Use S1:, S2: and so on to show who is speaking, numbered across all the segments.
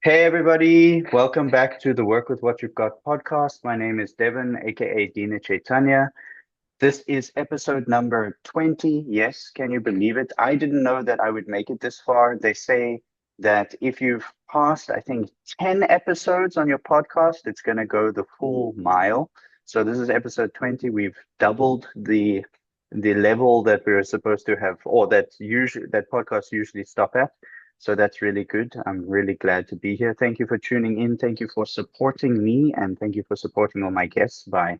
S1: Hey everybody, welcome back to the Work with What You've Got podcast. My name is Devin, aka Dina Chaitanya. This is episode number 20. Yes, can you believe it? I didn't know that I would make it this far. They say that if you've passed, I think, 10 episodes on your podcast, it's going to go the full mile. So this is episode 20. We've doubled the level that we were supposed to have, or that podcasts usually stop at. So that's really good. I'm really glad to be here. Thank you for tuning in. Thank you for supporting me, and thank you for supporting all my guests by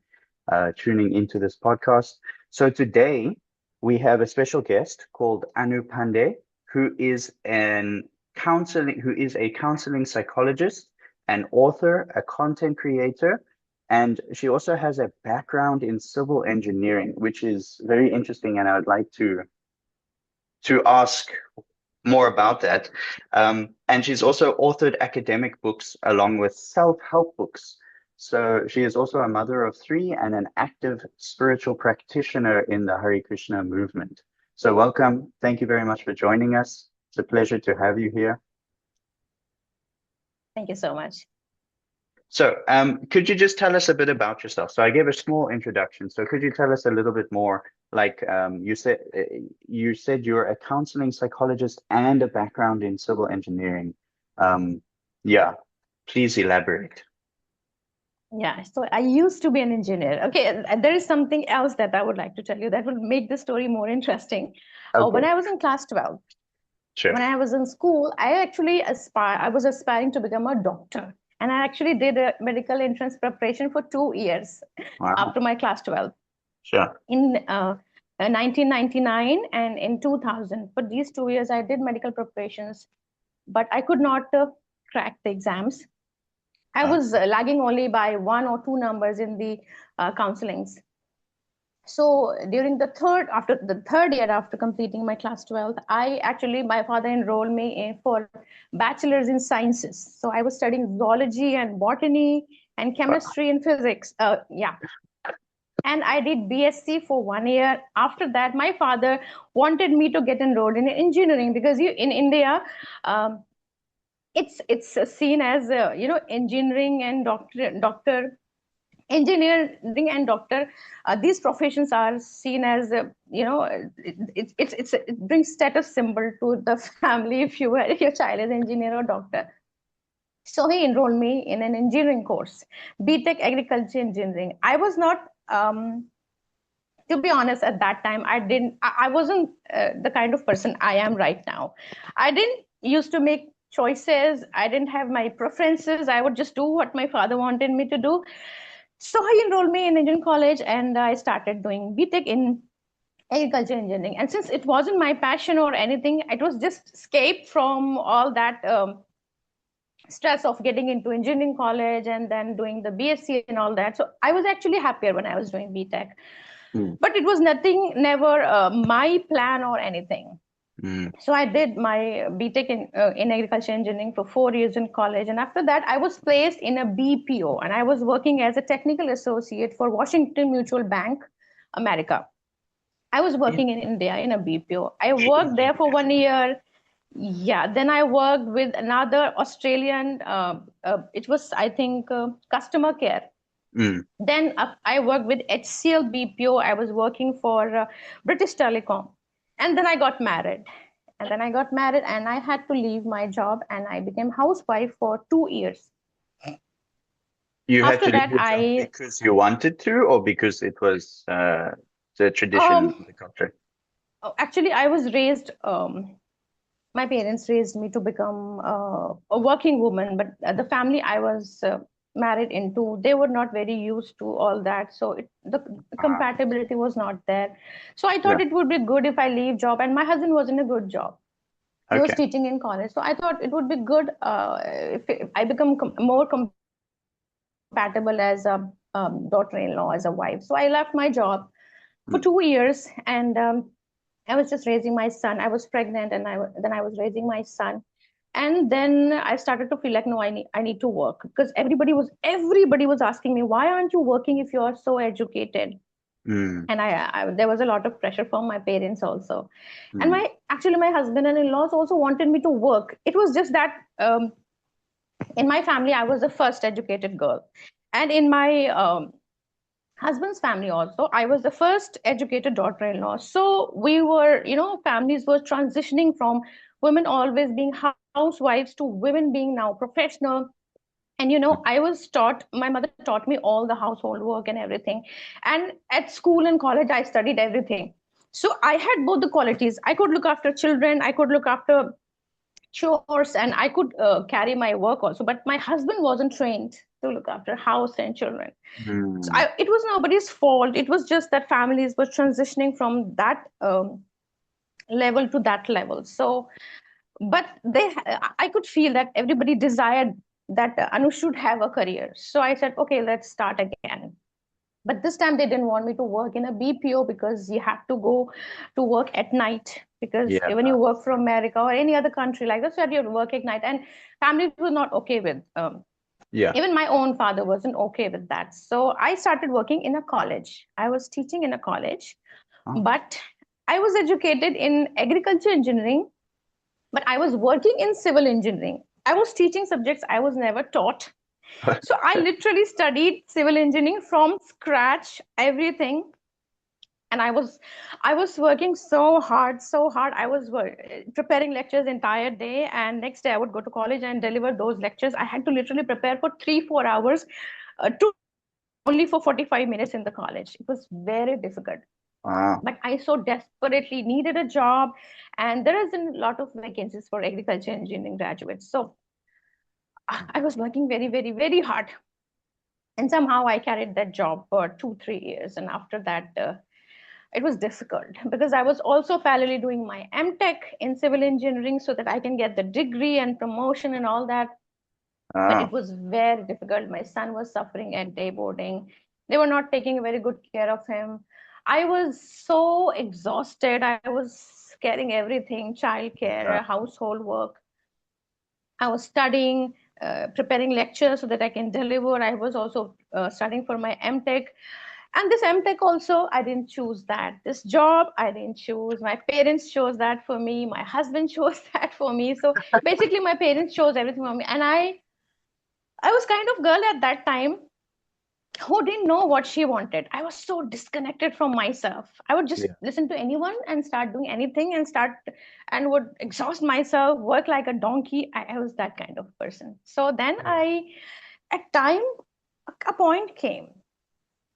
S1: tuning into this podcast. So today we have a special guest called Annu Pandey, who is a counseling psychologist, an author, a content creator, and she also has a background in civil engineering, which is very interesting. And I would like to ask more about that. And she's also authored academic books along with self-help books. So she is also a mother of three and an active spiritual practitioner in the Hare Krishna movement. So welcome. Thank you very much for joining us. It's a pleasure to have you here.
S2: Thank you so much.
S1: So, could you just tell us a bit about yourself? So I gave a small introduction. So could you tell us a little bit more? Like you said you're a counseling psychologist and a background in civil engineering. Um, yeah, please elaborate.
S2: Yeah, so I used to be an engineer. Okay, and there is something else that I would like to tell you that will make the story more interesting. When
S1: Okay,
S2: I was in class 12,
S1: sure.
S2: when I was in school, I was aspiring to become a doctor. And I actually did a medical entrance preparation for 2 years
S1: Wow,
S2: after my class 12
S1: sure.
S2: in 1999 and in 2000. For these 2 years, I did medical preparations, but I could not crack the exams. I
S1: Uh,
S2: was lagging only by one or two numbers in the counselings. So during after the third year after completing my class 12th, my father enrolled me for bachelor's in sciences. So I was studying zoology and botany and
S1: wow.
S2: chemistry and physics. Yeah. And I did BSc for 1 year. After that, my father wanted me to get enrolled in engineering because in India, um, it's seen as engineering and doctor engineering and doctor, these professions are seen as it brings status symbol to the family if your child is engineer or doctor. So he enrolled me in an engineering course, BTech agriculture engineering. I was not to be honest, at that time I wasn't the kind of person I am right now. I didn't used to make choices. I didn't have my preferences. I would just do what my father wanted me to do. So he enrolled me in Indian college and I started doing BTech in agriculture engineering. And since it wasn't my passion or anything, it was just escape from all that stress of getting into engineering college and then doing the BSc and all that. So I was actually happier when I was doing BTech.
S1: Mm,
S2: But it was never my plan or anything.
S1: mm,
S2: So I did my BTech in agriculture engineering for 4 years in college. And after that, I was placed in a BPO and I was working as a technical associate for Washington Mutual Bank, America. I was
S1: in-
S2: working in India in a BPO. I worked there for
S1: interesting.
S2: 1 year. Yeah, then I worked with another Australian, it was, I think, customer care.
S1: Mm.
S2: Then I worked with HCL BPO. I was working for British Telecom. And then I got married. And I had to leave my job and I became housewife for 2 years.
S1: You had
S2: After
S1: to leave
S2: that,
S1: your job
S2: I
S1: because you wanted to, or because it was the tradition
S2: um
S1: of the culture?
S2: actually I was raised my parents raised me to become a working woman, but the family I was married into, they were not very used to all that. So the
S1: Ah,
S2: compatibility was not there. So I thought
S1: yeah.
S2: it would be good if I leave job. And my husband was in a good job. He was
S1: Okay.
S2: teaching in college. So I thought it would be good if I become more compatible as a daughter-in-law, as a wife. So I left my job for
S1: Mm.
S2: 2 years and I was just raising my son. I was pregnant and then I was raising my son. And then I started to feel like, no, I need to work because everybody was asking me, why aren't you working if you are so educated?
S1: Mm.
S2: And there was a lot of pressure from my parents also. And
S1: Mm.
S2: my husband and in-laws also wanted me to work. It was just that In my family, I was the first educated girl. And in my husband's family also, I was the first educated daughter-in-law. So we were, families were transitioning from women always being housewives to women being now professional. And I was taught, my mother taught me all the household work and everything. And at school and college, I studied everything. So I had both the qualities. I could look after children, I could look after chores, and I could carry my work also. But my husband wasn't trained to look after house and children. So
S1: Mm.
S2: it was nobody's fault. It was just that families were transitioning from that level to that level. So, but I could feel that everybody desired that Anu should have a career. So I said, okay, let's start again. But this time they didn't want me to work in a BPO because you have to go to work at night. Because
S1: Yeah.
S2: when you work for America or any other country like that, so you have to work at night, and families were not okay with.
S1: Yeah.
S2: Even my own father wasn't okay with that. So I started working in a college. I was teaching in a college,
S1: Oh.
S2: but I was educated in agriculture engineering, but I was working in civil engineering. I was teaching subjects I was never taught. So I literally studied civil engineering from scratch, everything. And I was working so hard. I was preparing lectures entire day, and next day I would go to college and deliver those lectures. I had to literally prepare for 3-4 hours to only for 45 minutes in the college. It was very difficult.
S1: Wow.
S2: But I so desperately needed a job, and there isn't a lot of vacancies for agriculture engineering graduates. So I was working very, very, very hard. And somehow I carried that job for 2-3 years. And after that, it was difficult because I was also parallelly doing my MTech in civil engineering so that I can get the degree and promotion and all that. But it
S1: Wow.
S2: was very difficult. My son was suffering at day boarding. They were not taking very good care of him. I was so exhausted. I was carrying everything, childcare,
S1: Yeah.
S2: household work. I was studying, preparing lectures so that I can deliver. I was also studying for my MTech. And this MTech also, I didn't choose that. This job, I didn't choose. My parents chose that for me. My husband chose that for me. So basically, my parents chose everything for me. And I was kind of girl at that time who didn't know what she wanted. I was so disconnected from myself. I would just
S1: Yeah.
S2: listen to anyone and start doing anything and would exhaust myself, work like a donkey. I was that kind of person. So then at time, a point came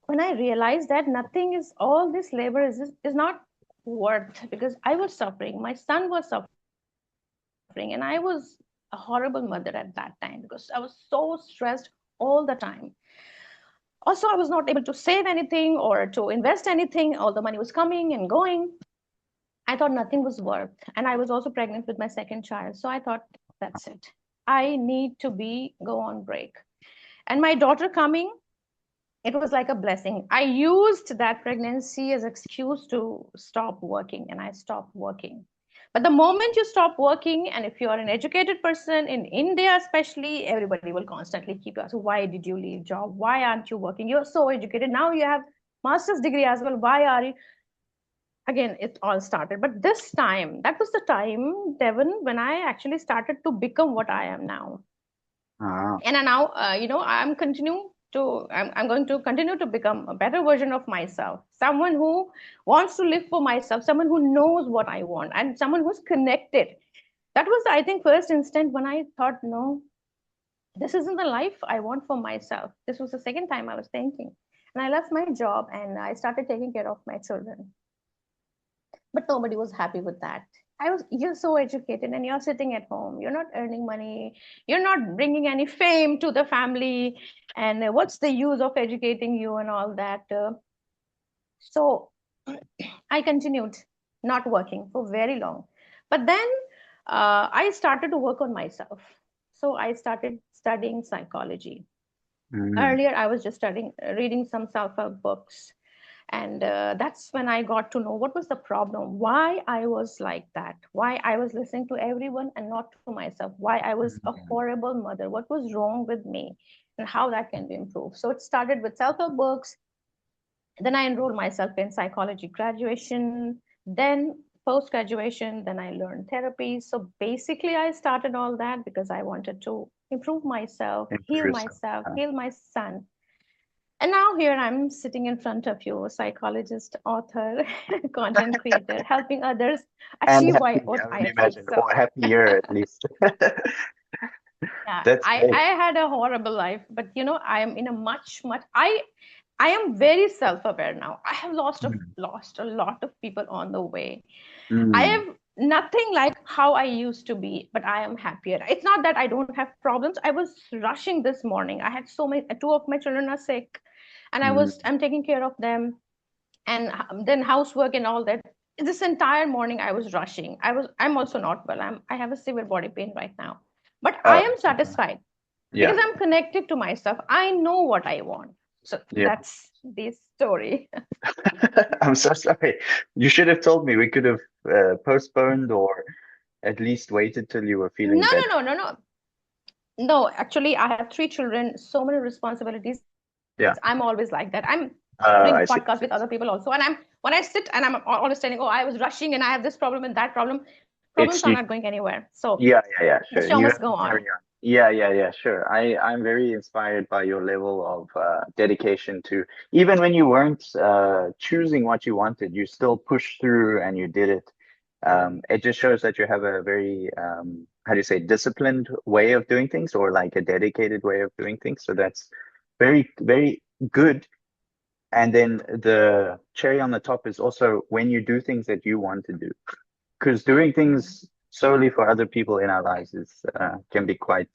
S2: when I realized that nothing is, all this labor is not worth, because I was suffering, my son was suffering, and I was a horrible mother at that time because I was so stressed all the time. Also, I was not able to save anything or to invest anything. All the money was coming and going. I thought nothing was worth. And I was also pregnant with my second child. So I thought, that's it. I need to go on break. And my daughter coming, it was like a blessing. I used that pregnancy as excuse to stop working, and I stopped working. But the moment you stop working, and if you are an educated person in India, especially, everybody will constantly keep you asking, why did you leave job? Why aren't you working? You're so educated. Now you have master's degree as well. Why are you? Again, it all started. But this time, that was the time, Devon, when I actually started to become what I am now.
S1: Wow.
S2: And now, I'm going to continue to become a better version of myself, someone who wants to live for myself, someone who knows what I want, and someone who's connected. That was, I think, first instant when I thought, no, this isn't the life I want for myself. This was the second time I was thinking. And I left my job and I started taking care of my children. But nobody was happy with that. You're so educated and you're sitting at home, you're not earning money, you're not bringing any fame to the family, and what's the use of educating you and all that. So I continued not working for very long. But then I started to work on myself. So I started studying psychology.
S1: Mm.
S2: Earlier, I was just studying, reading some self-help books. And that's when I got to know what was the problem, why I was like that, why I was listening to everyone and not to myself, why I was a
S1: Mm.
S2: horrible mother, what was wrong with me, and how that can be improved. So it started with self-help books. Then I enrolled myself in psychology graduation, then post graduation, then I learned therapy. So basically, I started all that because I wanted to improve myself,
S1: Improve
S2: heal
S1: yourself.
S2: myself, heal my son. And now here I'm sitting in front of you, psychologist, author, content creator, helping others
S1: And
S2: achieve
S1: happy,
S2: what
S1: I would
S2: I achieved.
S1: imagine,
S2: So
S1: or happier at least.
S2: yeah,
S1: That's
S2: I
S1: great.
S2: had a horrible life, but I am in a much I am very self-aware now. I have
S1: Mm.
S2: lost a lot of people on the way. I
S1: Mm.
S2: have nothing like how I used to be, but I am happier. It's not that I don't have problems. I was rushing this morning. I had so many, two of my children are sick, and
S1: Mm.
S2: I'm taking care of them, and then housework and all that. This entire morning I was rushing. I'm also not well. I have a severe body pain right now, but I
S1: Oh,
S2: am
S1: okay.
S2: satisfied
S1: Yeah.
S2: because I'm connected to myself. I know what I want. So
S1: Yeah.
S2: that's the story.
S1: I'm so sorry. You should have told me. We could have postponed or at least waited till you were feeling
S2: No,
S1: better.
S2: no, no, no, no. No, actually, I have three children, so many responsibilities. I'm always
S1: Yeah.
S2: like that. I'm doing
S1: I
S2: podcasts
S1: see.
S2: with other people also, and when I sit and I'm always telling, oh, I was rushing and I have this problem and that problem. Problems are
S1: It's
S2: not
S1: you.
S2: going anywhere. So
S1: Yeah, yeah, yeah,
S2: the
S1: sure.
S2: show
S1: You
S2: must
S1: have
S2: go
S1: to
S2: on.
S1: carry on. Yeah, yeah, yeah, sure. I'm very inspired by your level of dedication to even when you weren't choosing what you wanted, you still pushed through and you did it. It just shows that you have a very how do you say, disciplined way of doing things or like a dedicated way of doing things. So that's very, very good. And then the cherry on the top is also when you do things that you want to do because doing
S2: Mm.
S1: things solely for other people in our lives is can be quite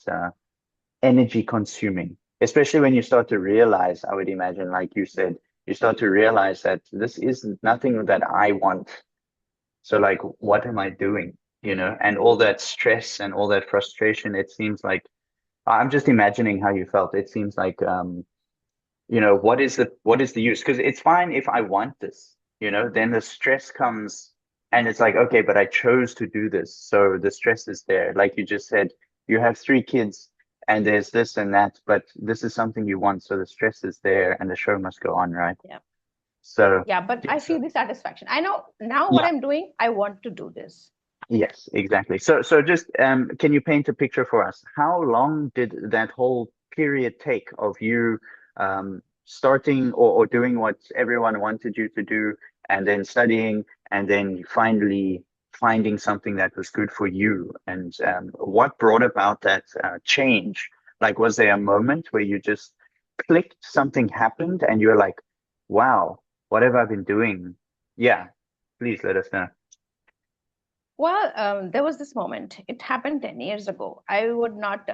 S1: energy consuming, especially when you start to realize, I would imagine, like you said, you start to realize that this is nothing that I want. So like, what am I doing? And all that stress and all that frustration, it seems like I'm just imagining how you felt. It seems like what is the use? Because it's fine if I want this, then the stress comes and it's like, okay, but I chose to do this. So the stress is there. Like you just said, you have three kids and there's this and that, but this is something you want. So the stress is there and the show must go on, right?
S2: Yeah.
S1: So,
S2: Yeah, but
S1: yeah,
S2: I
S1: so
S2: feel the satisfaction. I know now what
S1: yeah,
S2: I'm doing. I want to do this.
S1: yes, exactly. So just can you paint a picture for us? How long did that whole period take of you starting or doing what everyone wanted you to do, and then studying, and then finally finding something that was good for you? And what brought about that change? Like, was there a moment where you just clicked, something happened, and you're like, wow, what have I been doing? Yeah, please let us know.
S2: Well, there was this moment. It happened 10 years ago. I'm not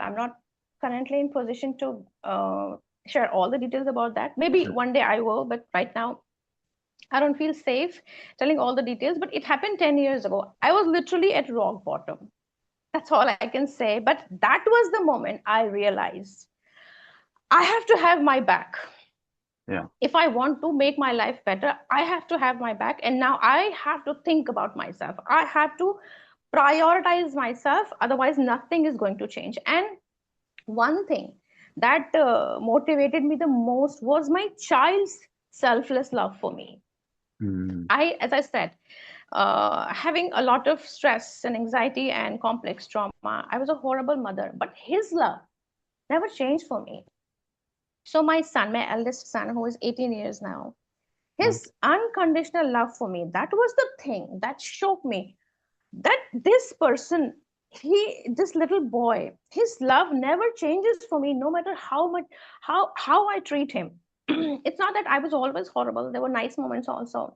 S2: currently in position to share all the details about that. Maybe one day I will, but right now I don't feel safe telling all the details. But it happened 10 years ago. I was literally at rock bottom. That's all I can say. But that was the moment I realized I have to have my back.
S1: Yeah.
S2: If I want to make my life better, I have to have my back. And now I have to think about myself. I have to prioritize myself. Otherwise, nothing is going to change. And one thing that motivated me the most was my child's selfless love for me.
S1: Mm.
S2: As I said, having a lot of stress and anxiety and complex trauma, I was a horrible mother, but his love never changed for me. So my son, my eldest son, who is 18 years now, his
S1: Okay.
S2: unconditional love for me, that was the thing that shocked me. That this person, this little boy, his love never changes for me, no matter how much, how I treat him. It's not that I was always horrible. There were nice moments also.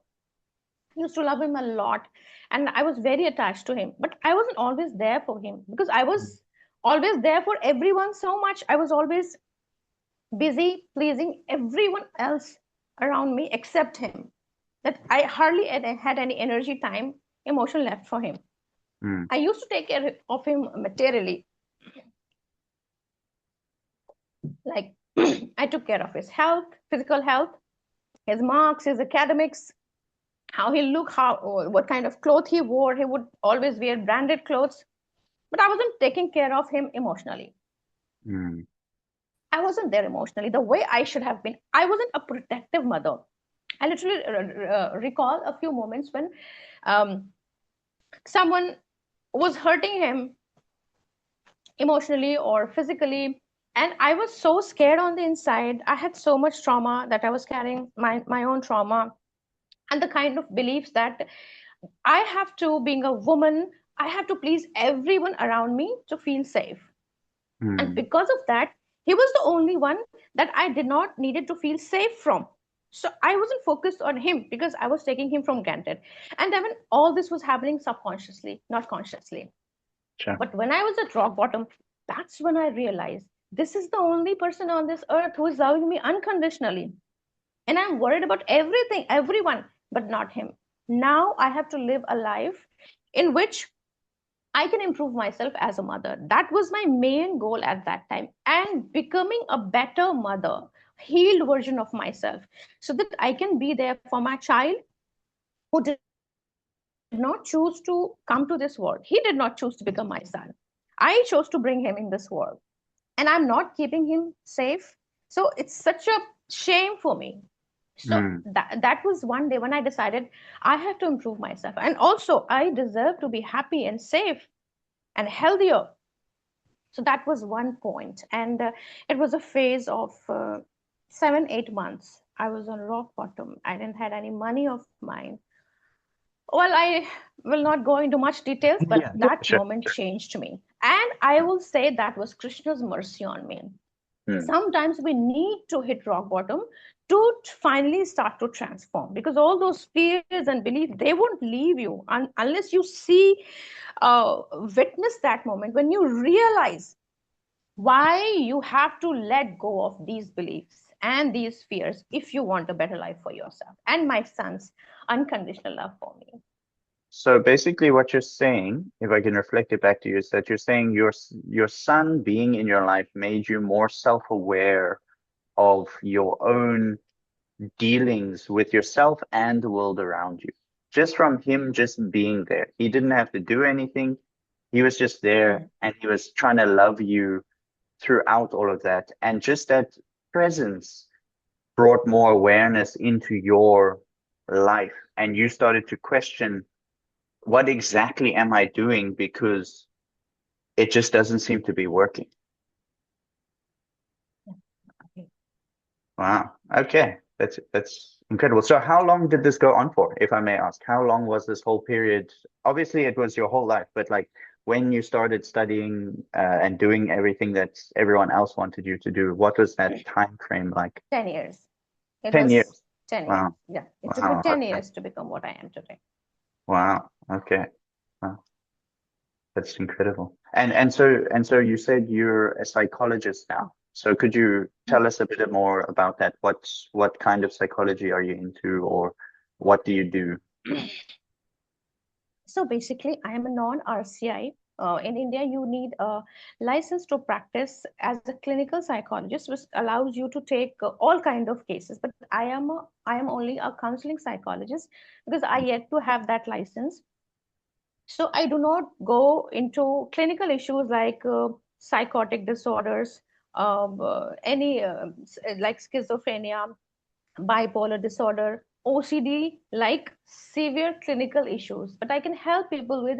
S2: I used to love him a lot, and I was very attached to him. But I wasn't always there for him because I was always there for everyone so much. I was always busy pleasing everyone else around me except him. That I hardly had any energy, time, emotion left for him.
S1: Mm.
S2: I used to take care of him materially, like I took care of his health, physical health, his marks, his academics, how he looked, what kind of clothes he wore. He would always wear branded clothes, but I wasn't taking care of him emotionally.
S1: Mm.
S2: I wasn't there emotionally the way I should have been. I wasn't a protective mother. I literally recall a few moments when um, someone was hurting him emotionally or physically. And I was so scared on the inside. I had so much trauma that I was carrying my own trauma, and the kind of beliefs that I have to, being a woman, I have to please everyone around me to feel safe. And
S1: Mm.
S2: because of that, he was the only one that I did not needed to feel safe from. So I wasn't focused on him because I was taking him from granted. And then all this was happening subconsciously, not consciously.
S1: Sure.
S2: But when I was at rock bottom, that's when I realized this is the only person on this earth who is loving me unconditionally. And I'm worried about everything, everyone, but not him. Now I have to live a life in which I can improve myself as a mother. That was my main goal at that time. And becoming a better mother, healed version of myself, so that I can be there for my child who did not choose to come to this world. He did not choose to become my son. I chose to bring him in this world. And I'm not keeping him safe. So it's such a shame for me. So
S1: Mm.
S2: that was one day when I decided I have to improve myself. And also, I deserve to be happy and safe and healthier. So that was one point. And it was a phase of 7, 8 months. I was on rock bottom. I didn't have any money of mine. Well, I will not go into much details, but
S1: Yeah.
S2: that
S1: Sure.
S2: moment
S1: Sure.
S2: changed me. And I will say that was Krishna's mercy on me.
S1: Mm.
S2: Sometimes we need to hit rock bottom to finally start to transform, because all those fears and beliefs, they won't leave you unless you see, witness that moment when you realize why you have to let go of these beliefs and these fears if you want a better life for yourself and my son's unconditional love for me.
S1: So basically, what you're saying, if I can reflect it back to you, is that you're saying your son being in your life made you more self-aware of your own dealings with yourself and the world around you. Just from him just being there. He didn't have to do anything. He was just there
S2: Mm.
S1: and he was trying to love you throughout all of that. And just that presence brought more awareness into your life. And you started to question, what exactly am I doing? Because it just doesn't seem to be working.
S2: Okay.
S1: Wow. Okay. That's incredible. So how long did this go on for, if I may ask? How long was this whole period? Obviously, it was your whole life, but like when you started studying and doing everything that everyone else wanted you to do, what was that time frame like?
S2: 10 years. It
S1: 10
S2: was
S1: years.
S2: 10 years.
S1: Wow.
S2: Yeah, it took me
S1: Wow.
S2: 10
S1: Okay.
S2: years to become what I am today.
S1: Wow. Okay. Wow. That's incredible. And so you said you're a psychologist now. So could you tell us a bit more about that? What kind of psychology are you into, or what do you do?
S2: So basically, I am a non-RCI. In India, you need a license to practice as a clinical psychologist, which allows you to take all kind of cases. But I am only a counseling psychologist because I yet to have that license. So I do not go into clinical issues like psychotic disorders, any like schizophrenia, bipolar disorder, OCD, like severe clinical issues. But I can help people with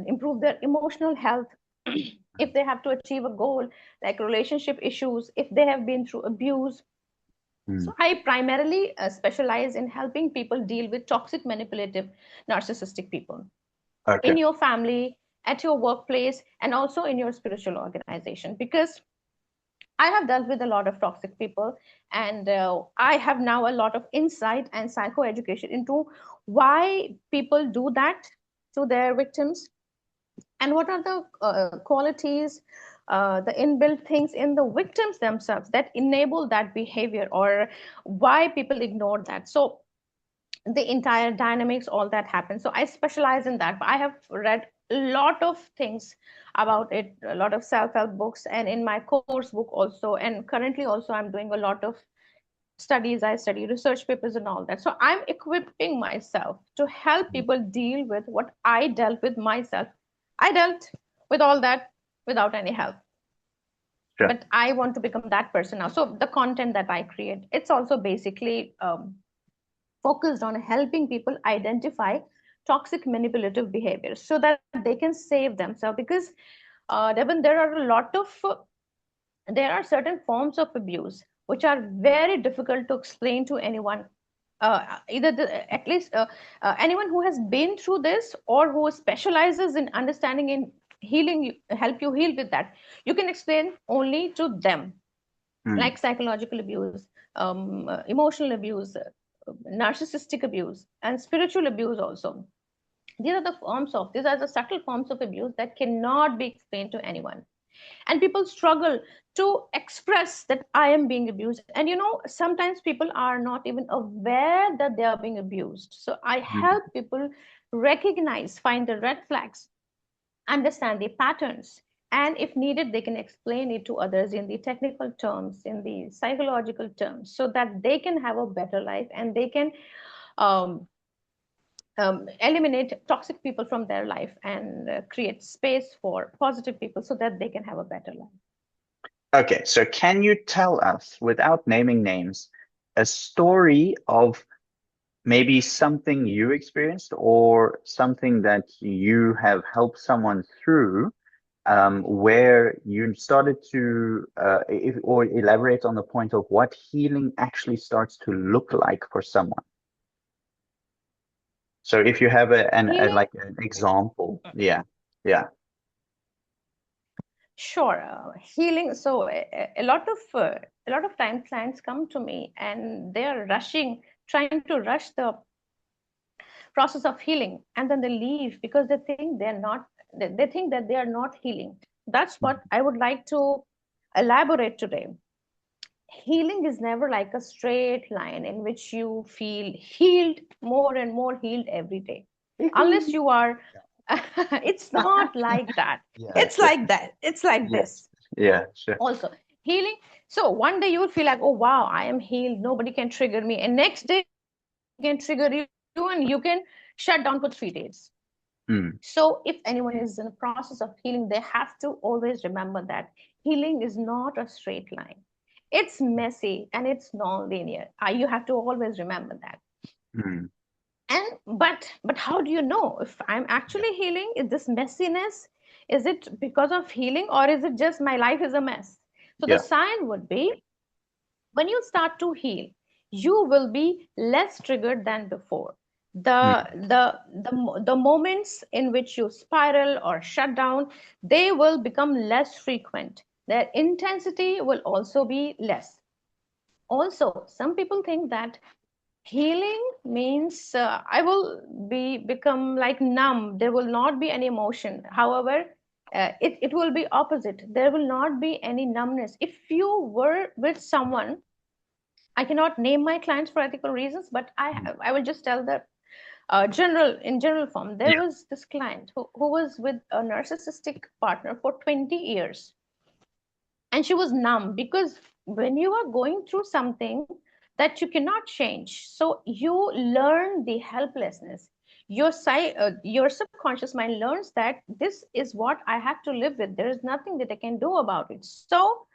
S2: improve their emotional health if they have to achieve a goal, like relationship issues, if they have been through abuse.
S1: Hmm.
S2: So I primarily specialize in helping people deal with toxic, manipulative, narcissistic people
S1: Okay.
S2: in your family, at your workplace, and also in your spiritual organization. Because I have dealt with a lot of toxic people, and I have now a lot of insight and psychoeducation into why people do that to their victims, and what are the qualities, the inbuilt things in the victims themselves that enable that behavior, or why people ignore that. So the entire dynamics, all that happens. So I specialize in that. I have read a lot of things about it, a lot of self-help books, and in my course book also, and currently also I'm doing a lot of studies. I study research papers and all that. So I'm equipping myself to help people deal with what I dealt with myself. I dealt with all that without any help,
S1: Sure.
S2: but I want to become that person now. So the content that I create, it's also basically focused on helping people identify toxic manipulative behaviors so that they can save themselves. Because Devin, there are certain forms of abuse which are very difficult to explain to anyone. At least anyone who has been through this or who specializes in understanding in healing, help you heal with that. You can explain only to them,
S1: Mm.
S2: like psychological abuse, emotional abuse, narcissistic abuse, and spiritual abuse also. These are the subtle forms of abuse that cannot be explained to anyone, and people struggle to express that I am being abused. And sometimes people are not even aware that they are being abused. So I
S1: Mm.
S2: help people recognize, find the red flags, understand the patterns, and if needed they can explain it to others in the technical terms, in the psychological terms, so that they can have a better life, and they can um, eliminate toxic people from their life, and create space for positive people so that they can have a better life.
S1: Okay, so can you tell us, without naming names, a story of maybe something you experienced or something that you have helped someone through, where you started to, or elaborate on the point of what healing actually starts to look like for someone? So if you have
S2: Healing.
S1: like an example, yeah, yeah.
S2: Sure. Healing. So a lot of time clients come to me and they are trying to rush the process of healing, and then they leave because they think that they are not healing. That's what I would like to elaborate today. Healing is never like a straight line in which you feel healed, more and more healed every day, unless you are. It's not like that.
S1: Yeah,
S2: It's
S1: yeah,
S2: like that. It's like
S1: yes,
S2: this
S1: yeah, sure.
S2: also. Healing. So one day you will feel like, oh wow, I am healed, nobody can trigger me, and next day can trigger you and you can shut down for 3 days.
S1: Mm.
S2: So if anyone is in the process of healing, they have to always remember that healing is not a straight line. It's messy and it's non-linear. You have to always remember that.
S1: Mm.
S2: And but how do you know if I'm
S1: Yeah,
S2: actually healing? Is this messiness, is it because of healing, or is it just my life is a mess? So the
S1: yeah.
S2: sign would be, when you start to heal, you will be less triggered than before.
S1: Mm.
S2: The moments in which you spiral or shut down, they will become less frequent. Their intensity will also be less. Also, some people think that healing means I will be become like numb. There will not be any emotion. However, it will be opposite. There will not be any numbness. If you were with someone, I cannot name my clients for ethical reasons, but
S1: Mm.
S2: I will just tell the general form. There
S1: Yeah.
S2: was this client who was with a narcissistic partner for 20 years, and she was numb because when you are going through something that you cannot change, so you learn the helplessness. Your subconscious mind learns that this is what I have to live with. There is nothing that I can do about it. So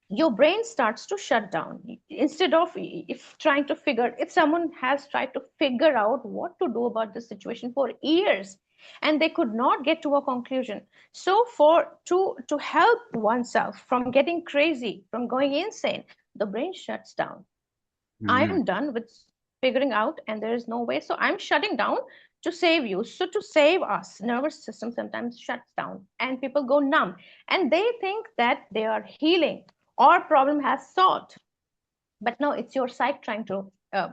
S2: your brain starts to shut down. Instead of, if trying to figure, if someone has tried to figure out what to do about this situation for years and they could not get to a conclusion, so for to help oneself from getting crazy, from going insane, the brain shuts down. I
S1: Mm.
S2: am done with figuring out and there is no way, so I'm shutting down to save you. So to save us, nervous system sometimes shuts down and people go numb, and they think that they are healing or problem has solved. But no, it's your psyche trying uh,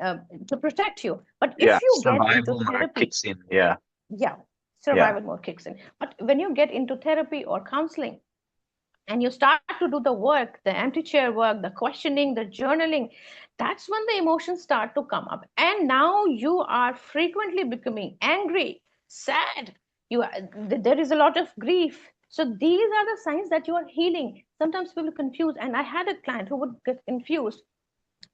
S2: uh, to protect you. But
S1: Yeah.
S2: if you get into
S1: Survival mode
S2: therapy,
S1: kicks in. Yeah.
S2: yeah,
S1: Yeah.
S2: survival mode kicks in. But when you get into therapy or counseling and you start to do the work, the empty chair work, the questioning, the journaling, that's when the emotions start to come up. And now you are frequently becoming angry, sad. There is a lot of grief. So these are the signs that you are healing. Sometimes people confuse, and I had a client who would get confused.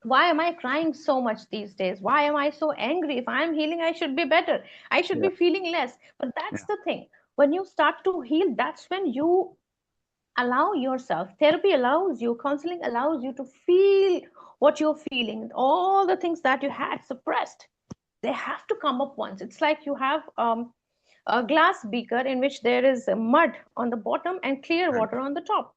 S2: Why am I crying so much these days? Why am I so angry? If I'm healing, I should be better. I should
S1: Yeah.
S2: be feeling less. But that's
S1: Yeah.
S2: the thing. When you start to heal, that's when you allow yourself. Therapy allows you, counseling allows you to feel what you're feeling. All the things that you had suppressed, they have to come up once. It's like you have a glass beaker in which there is mud on the bottom and clear
S1: Mm.
S2: water on the top.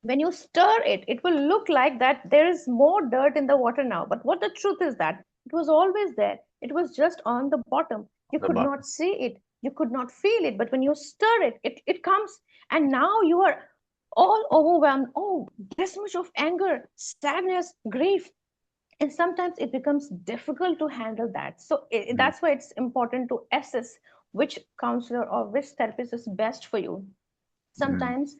S2: When you stir it, it will look like that there is more dirt in the water now. But what the truth is that it was always there. It was just on the bottom. You
S1: The
S2: could
S1: bottom.
S2: not see it. You could not feel it. But when you stir it, it comes. And now you are all overwhelmed. Oh, this much of anger, sadness, grief. And sometimes it becomes difficult to handle that. So
S1: Mm.
S2: that's why it's important to assess which counselor or which therapist is best for you.
S1: Mm.
S2: Sometimes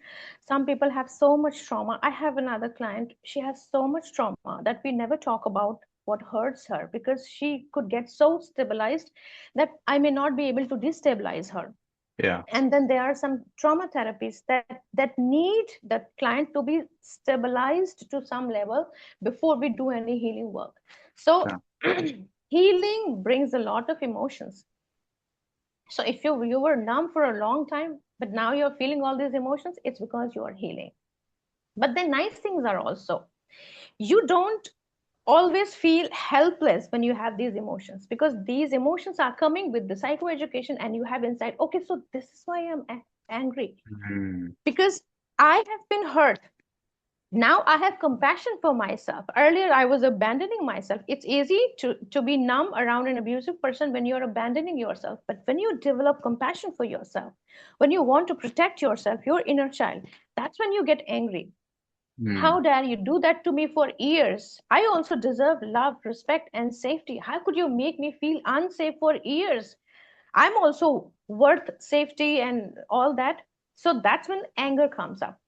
S2: some people have so much trauma. I have another client, she has so much trauma that we never talk about what hurts her, because she could get so stabilized that I may not be able to destabilize her.
S1: Yeah.
S2: And then there are some trauma therapies that need the client to be stabilized to some level before we do any healing work. So
S1: Sure.
S2: healing brings a lot of emotions. So if you were numb for a long time, but now you're feeling all these emotions, it's because you are healing. But the nice things are also, you don't always feel helpless when you have these emotions, because these emotions are coming with the psychoeducation, and you have inside, okay, so this is why I'm angry,
S1: Mm.
S2: because I have been hurt. Now I have compassion for myself. Earlier I was abandoning myself. It's easy to be numb around an abusive person when you're abandoning yourself. But when you develop compassion for yourself, when you want to protect yourself, your inner child, that's when you get angry.
S1: Mm.
S2: How dare you do that to me for years? I also deserve love, respect, and safety. How could you make me feel unsafe for years? I'm also worth safety and all that. So that's when anger comes up.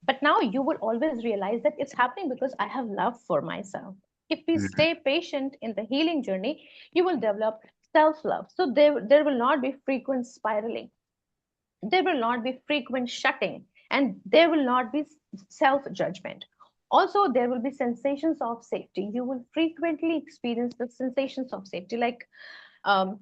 S2: But now you will always realize that it's happening because I have love for myself. If we
S1: Mm.
S2: stay patient in the healing journey, you will develop self love. So there will not be frequent spiraling, there will not be frequent shutting, and there will not be self judgment. Also, there will be sensations of safety. You will frequently experience the sensations of safety. Like um,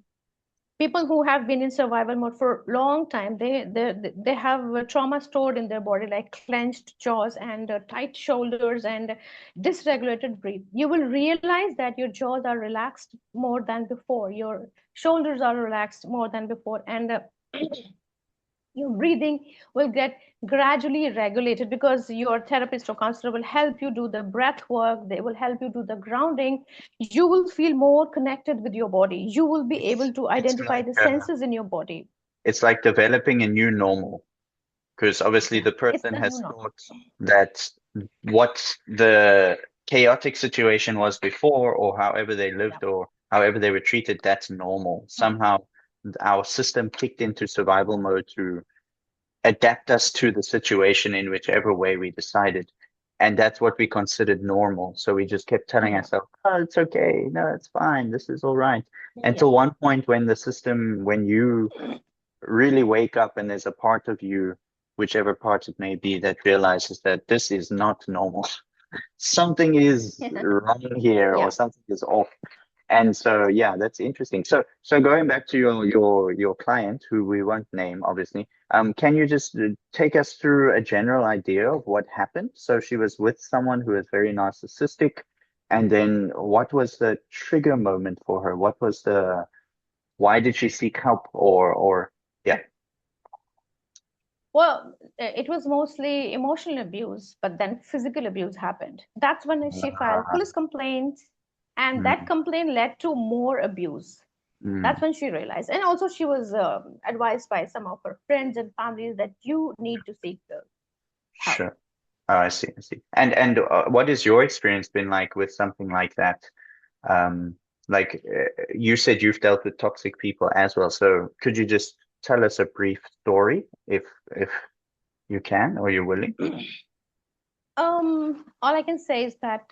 S2: people who have been in survival mode for a long time, they have trauma stored in their body, like clenched jaws and tight shoulders and dysregulated breath. You will realize that your jaws are relaxed more than before, your shoulders are relaxed more than before, and your breathing will get gradually regulated, because your therapist or counselor will help you do the breath work, they will help you do the grounding. You will feel more connected with your body, you will be able to
S1: It's
S2: identify
S1: like
S2: the senses in your body.
S1: developing a new normal, because obviously
S2: Yeah,
S1: the
S2: it's
S1: person
S2: the new
S1: has
S2: norm.
S1: thought that what the chaotic situation was before, or however they
S2: Yeah,
S1: lived, or however they were treated, that's normal. Somehow our system kicked into survival mode to adapt us to the situation in whichever way we decided. And that's what we considered normal. So we just kept telling
S2: yeah,
S1: ourselves, oh, it's okay. No, it's fine. This is all right.
S2: yeah,
S1: Until one point when the system, when you really wake up and there's a part of you, whichever part it may be, that realizes that this is not normal. Something is wrong here, or
S2: yeah.
S1: something is off. And so, yeah, that's interesting. So going back to your client, who we won't name, obviously, can you just take us through a general idea of what happened? So she was with someone who was very narcissistic, and then what was the trigger moment for her? What was the why did she seek help, or yeah,
S2: Well, it was mostly emotional abuse, but then physical abuse happened. That's when she filed
S1: uh,
S2: police complaints, and that
S1: mm,
S2: complaint led to more abuse. That's
S1: mm,
S2: when she realized. And also, she was advised by some of her friends and families that you need to seek the help.
S1: sure. Oh, I see, I see. And what has your experience been like with something like that? Um, you said you've dealt with toxic people as well. So could you just tell us a brief story if you can or you're willing?
S2: All I can say is that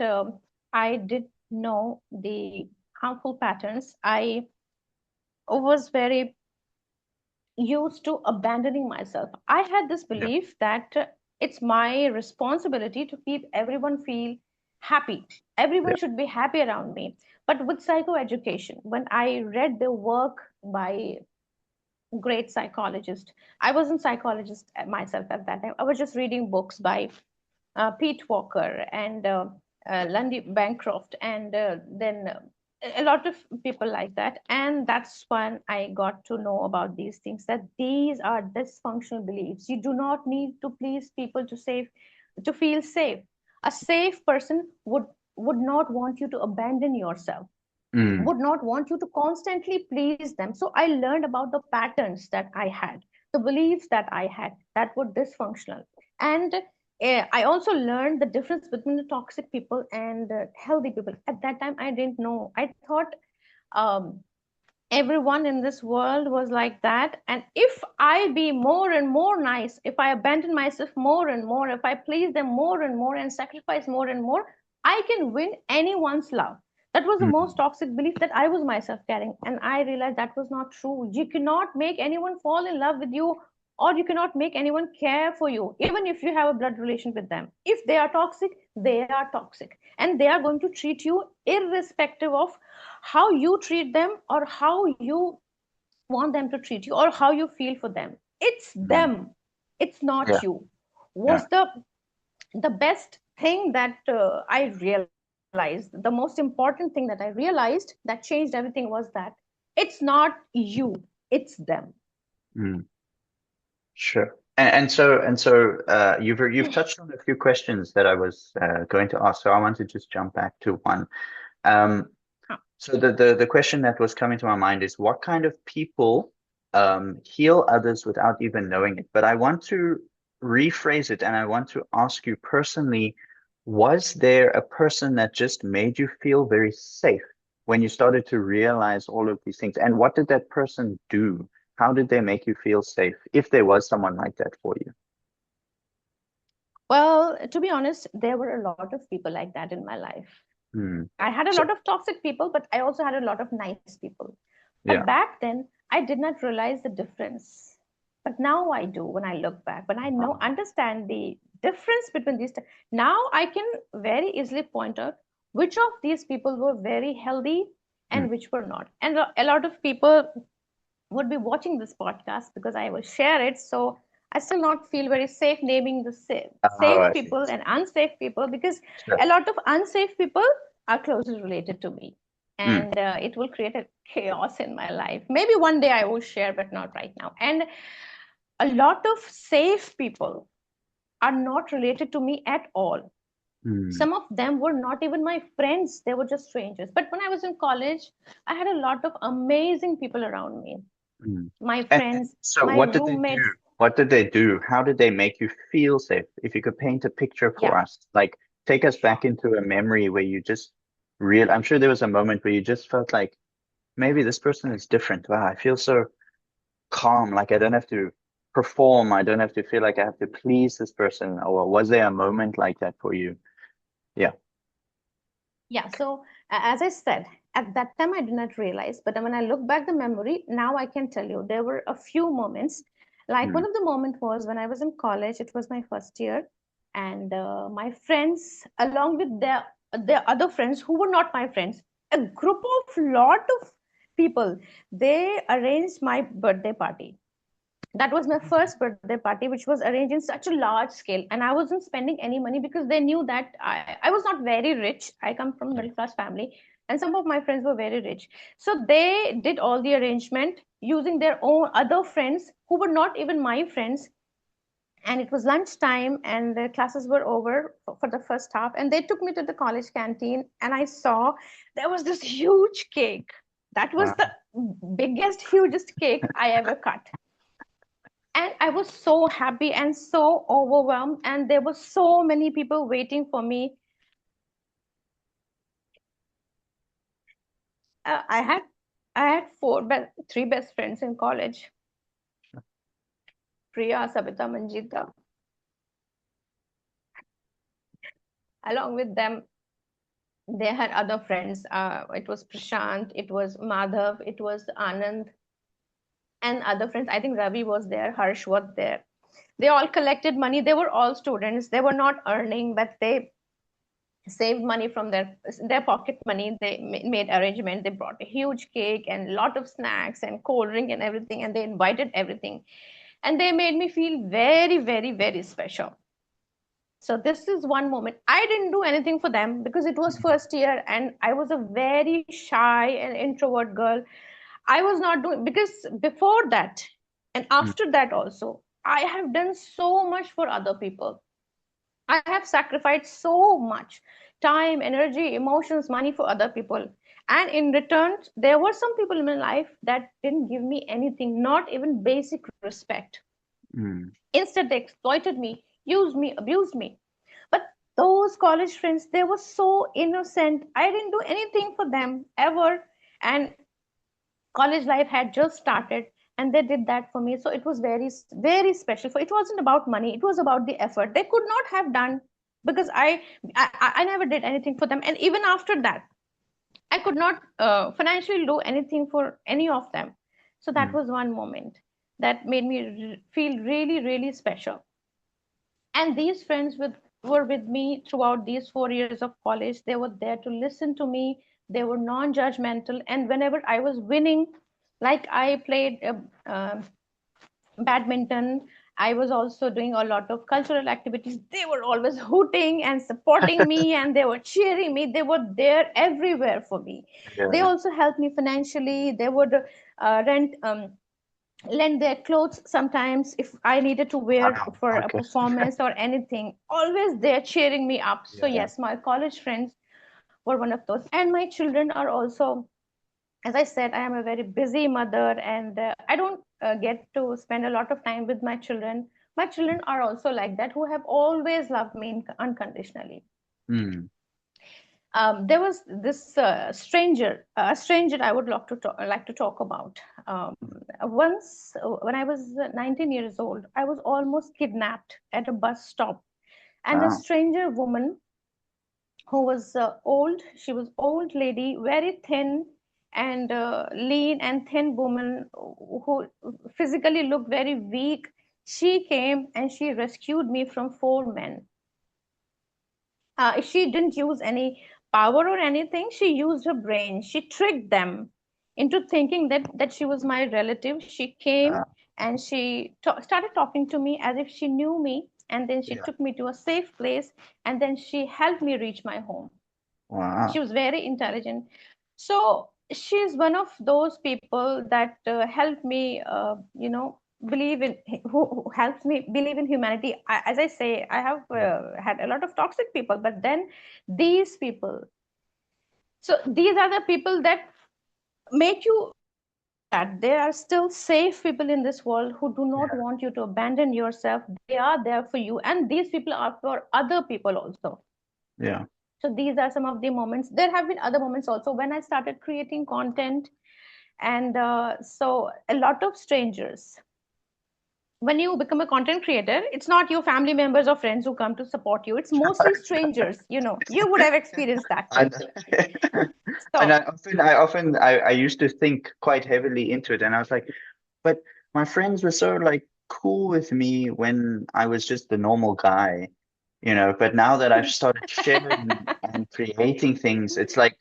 S2: I did know the harmful patterns. I was very used to abandoning myself. I had this
S1: Yeah.
S2: belief that it's my responsibility to keep everyone feel happy. Everyone
S1: Yeah.
S2: should be happy around me. But with psychoeducation, when I read the work by great psychologist, I wasn't psychologist myself at that time. I was just reading books by Pete Walker and Lundy Bancroft, and then a lot of people like that, and that's when I got to know about these things, that these are dysfunctional beliefs. You do not need to please people to feel safe. A safe person would not want you to abandon yourself,
S1: Mm,
S2: would not want you to constantly please them. So I learned about the patterns that I had, the beliefs that I had that were dysfunctional. And I also learned the difference between the toxic people and healthy people. At that time, I didn't know. I thought um, everyone in this world was like that. And if I be more and more nice, if I abandon myself more and more, if I please them more and more and sacrifice more and more, I can win anyone's love. That was the most
S1: mm,
S2: toxic belief that I was myself carrying. And I realized that was not true. You cannot make anyone fall in love with you, or you cannot make anyone care for you, even if you have a blood relation with them. If they are toxic, they are toxic. And they are going to treat you irrespective of how you treat them, or how you want them to treat you, or how you feel for them. It's
S1: mm.
S2: them, it's not
S1: Yeah,
S2: you.
S1: yeah.
S2: Was the best thing that I realized, the most important thing that I realized that changed everything, was that it's not you, it's them.
S1: Mm. Sure. And so you've touched on a few questions that I was going to ask. So I want to just jump back to one. Um, so the question that was coming to my mind is what kind of people heal others without even knowing it? But I want to rephrase it, and I want to ask you personally, was there a person that just made you feel very safe when you started to realize all of these things? And what did that person do? How did they make you feel safe, if there was someone like that for you?
S2: Well, to be honest, there were a lot of people like that in my life.
S1: Hmm.
S2: I had a
S1: So,
S2: lot of toxic people, but I also had a lot of nice people. But
S1: yeah.
S2: back then, I did not realize the difference. But now I do. When I look back, when I know,
S1: Uh,
S2: understand the difference between these, now I can very easily point out which of these people were very healthy
S1: hmm.
S2: and which were not. And a lot of people would be watching this podcast because I will share it. So I still not feel very safe naming the
S1: Oh,
S2: safe
S1: I see.
S2: people and unsafe people, because
S1: Sure.
S2: a lot of unsafe people are closely related to me.
S1: Hmm.
S2: And it will create a chaos in my life. Maybe one day I will share, but not right now. And a lot of safe people are not related to me at all.
S1: Hmm.
S2: Some of them were not even my friends, they were just strangers. But when I was in college, I had a lot of amazing people around me,
S1: Mm.
S2: my
S1: And
S2: friends,
S1: so
S2: my
S1: what did they do?
S2: roommates.
S1: What did they do? How did they make you feel safe? If you could paint a picture
S2: Yeah,
S1: for us, like take us
S2: sure.
S1: back into a memory where you just I'm sure there was a moment where you just felt like maybe this person is different. Wow, I feel so calm. Like I don't have to perform. I don't have to feel like I have to please this person. Or was there a moment like that for you? Yeah.
S2: Yeah, so as I said, at that time I did not realize, but when I look back the memory, now I can tell you there were a few moments. Like
S1: Mm.
S2: one of the moment was when I was in college, it was my first year, and my friends, along with their other friends who were not my friends, a group of lot of people, they arranged my birthday party. That was my first birthday party, which was arranged in such a large scale, and I wasn't spending any money because they knew that I was not very rich. I come from a
S1: Yeah.
S2: middle class family, and some of my friends were very rich, so they did all the arrangement using their own other friends who were not even my friends. And it was lunchtime and the classes were over for the first half, and they took me to the college canteen, and I saw there was this huge cake. That was the
S1: Wow.
S2: biggest, hugest cake I ever cut. And I was so happy and so overwhelmed, and there were so many people waiting for me. uh, i had I had three best friends in college: Priya, Sabita, Manjita. Along with them, they had other friends. It was Prashant, it was Madhav, it was Anand, and other friends. I think Ravi was there, Harsh was there. They all collected money. They were all students, they were not earning, but they saved money from their pocket money. They made arrangement. They brought a huge cake and a lot of snacks and cold drink and everything, and they invited everything, and they made me feel very, very, very special. So this is one moment. I didn't do anything for them because it was first year and I was a very shy and introvert girl. I was not doing, because before that and
S1: Mm,
S2: after that also, I have done so much for other people. I have sacrificed so much time, energy, emotions, money for other people. And in return, there were some people in my life that didn't give me anything, not even basic respect.
S1: mm,
S2: Instead, they exploited me, used me, abused me. But those college friends, they were so innocent. I didn't do anything for them ever. And college life had just started and they did that for me. So it was very, very special. For it wasn't about money, it was about the effort. They could not have done because I never did anything for them. And even after that, I could not financially do anything for any of them. So that
S1: mm,
S2: was one moment that made me feel really, really special. And these friends were with me throughout these 4 years of college. They were there to listen to me. They were non-judgmental. And whenever I was winning, like I played badminton, I was also doing a lot of cultural activities. They were always hooting and supporting me, and they were cheering me. They were there everywhere for me. They
S1: yeah.
S2: also helped me financially. They would rent lend their clothes sometimes if I needed to wear
S1: Wow.
S2: for a
S1: Okay.
S2: performance or anything. Always there cheering me up. So
S1: Yeah.
S2: yes, my college friends were one of those. And my children are also, as I said, I am a very busy mother and I don't get to spend a lot of time with my children. My children are also like that, who have always loved me unconditionally.
S1: Mm,
S2: There was this a stranger I would like to talk about. Once, when I was 19 years old, I was almost kidnapped at a bus stop, and a
S1: wow.
S2: stranger woman who was old, she was old lady, very thin and lean and thin woman who physically looked very weak. She came and she rescued me from four men. She didn't use any power or anything. She used her brain. She tricked them into thinking that she was my relative. She came
S1: Uh,
S2: and she started talking to me as if she knew me, and then she
S1: yeah.
S2: took me to a safe place, and then she helped me reach my home. She
S1: Wow.
S2: was very intelligent. So she's one of those people that helped me, believe in, who helps me believe in humanity. As I say, I have
S1: Yeah.
S2: had a lot of toxic people, but then these people. So these are the people that make you that there are still safe people in this world who do not
S1: Yeah.
S2: want you to abandon yourself. They are there for you, and these people are for other people also.
S1: Yeah.
S2: So these are some of the moments. There have been other moments also when I started creating content, and so a lot of strangers. When you become a content creator, it's not your family members or friends who come to support you. It's mostly strangers. You would have experienced that
S1: And
S2: too.
S1: and
S2: So
S1: I used to think quite heavily into it, and I was like, but my friends were so like cool with me when I was just the normal guy, but now that I've started sharing and creating things, it's like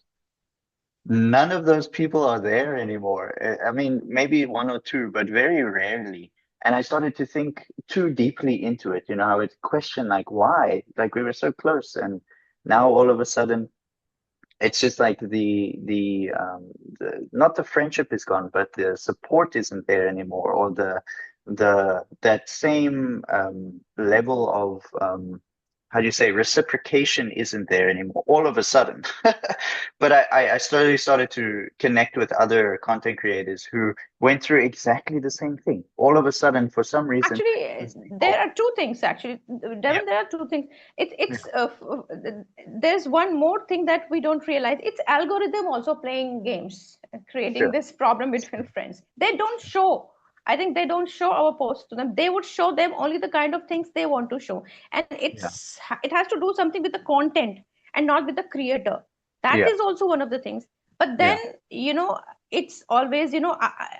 S1: none of those people are there anymore. I mean, maybe one or two, but very rarely. And I started to think too deeply into it, I would question like why? Like we were so close, and now all of a sudden it's just like the not the friendship is gone, but the support isn't there anymore, or the that same level of how do you say, reciprocation isn't there anymore all of a sudden. But I slowly started to connect with other content creators who went through exactly the same thing. All of a sudden, for some reason,
S2: actually,
S1: these
S2: there
S1: people,
S2: are two things. Actually,
S1: yeah,
S2: Devin, there are two things.
S1: yeah,
S2: There's one more thing that we don't realize. It's algorithm also playing games, creating
S1: sure,
S2: this problem between friends. They don't show. I think they don't show our posts to them. They would show them only the kind of things they want to show, and
S1: yeah,
S2: it has to do something with the content and not with the creator. That
S1: yeah,
S2: is also one of the things. But then,
S1: yeah,
S2: it's always,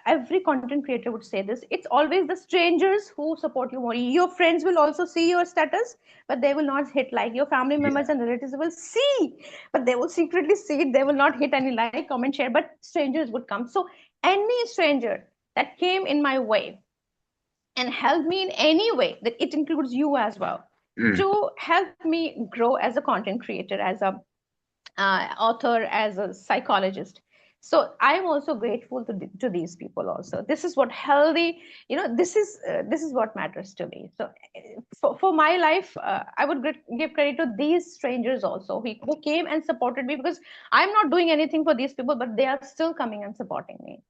S2: every content creator would say this. It's always the strangers who support you more. Your friends will also see your status, but they will not hit like. Your family members
S1: yeah,
S2: and relatives will see, but they will secretly see it. They will not hit any like, comment, share, but strangers would come. So any stranger that came in my way and helped me in any way, that it includes you as well.
S1: Mm,
S2: to help me grow as a content creator, as a author, as a psychologist. So I'm also grateful to these people also. This is what healthy, this is what matters to me. So for my life, I would give credit to these strangers also, who came and supported me, because I'm not doing anything for these people, but they are still coming and supporting me.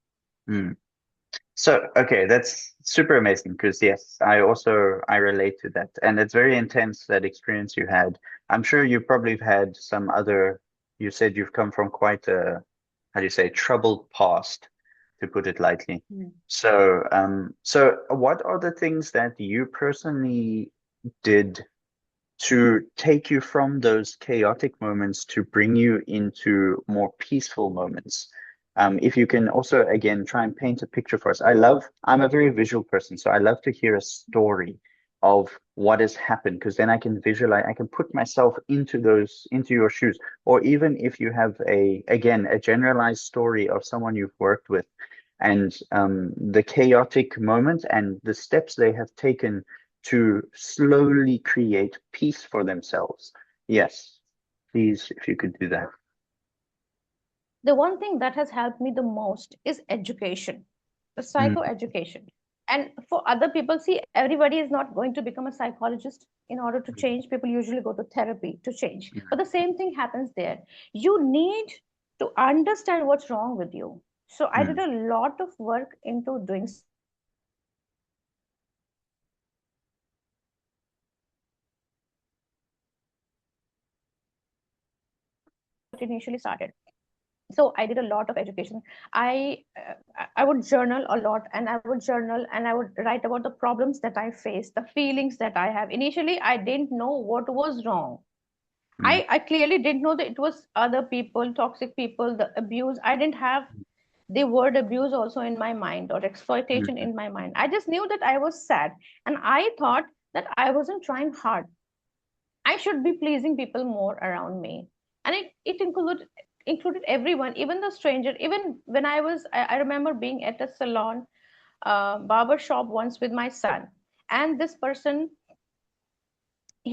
S1: mm. So, okay, that's super amazing because yes, I relate to that. And it's very intense, that experience you had. I'm sure you probably have had some other, you said you've come from quite a, how do you say, troubled past, to put it lightly.
S2: Mm.
S1: So what are the things that you personally did to take you from those chaotic moments to bring you into more peaceful moments? If you can also, again, try and paint a picture for us. I'm a very visual person, so I love to hear a story of what has happened, because then I can visualize, I can put myself into your shoes. Or even if you have again, a generalized story of someone you've worked with, and the chaotic moment and the steps they have taken to slowly create peace for themselves. Yes, please, if you could do that.
S2: The one thing that has helped me the most is education, the
S1: Mm,
S2: psychoeducation. And for other people, see, everybody is not going to become a psychologist in order to change. People usually go to therapy to change.
S1: mm,
S2: But the same thing happens there. You need to understand what's wrong with you. So I did
S1: mm,
S2: a lot of work into doing psychoeducation. What initially started. So I did a lot of education. I would journal a lot, and I would journal and I would write about the problems that I face, the feelings that I have. Initially I didn't know what was wrong.
S1: mm,
S2: I clearly didn't know that it was other people, toxic people, the abuse. I didn't have the word abuse also in my mind, or exploitation
S1: mm,
S2: in my mind. I just knew that I was sad, and I thought that I wasn't trying hard. I should be pleasing people more around me. And it included everyone, even the stranger. Even when I remember being at a salon, barber shop once with my son. And this person,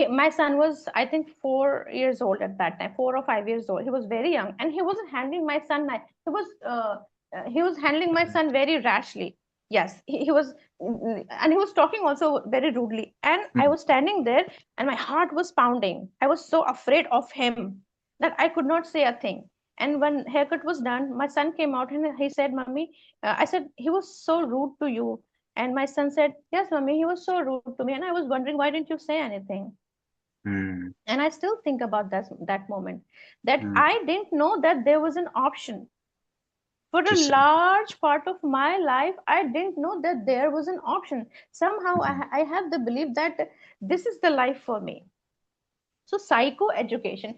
S2: my son was, I think, 4 years old at that time, 4 or 5 years old. He was very young, and he wasn't handling my son. He was handling my son very rashly. Yes, he was, and he was talking also very rudely. And I
S1: mm,
S2: was standing there, and my heart was pounding. I was so afraid of him that I could not say a thing. And when haircut was done, my son came out and he said, "Mommy," I said, "He was so rude to you." And my son said, "Yes, mommy, he was so rude to me." And I was wondering, why didn't you say anything?
S1: mm,
S2: And I still think about that moment, that
S1: mm.
S2: I didn't know that there was an option. For a
S1: To say,
S2: large part of my life, I didn't know that there was an option. Somehow
S1: mm,
S2: I have the belief that this is the life for me. So psycho education.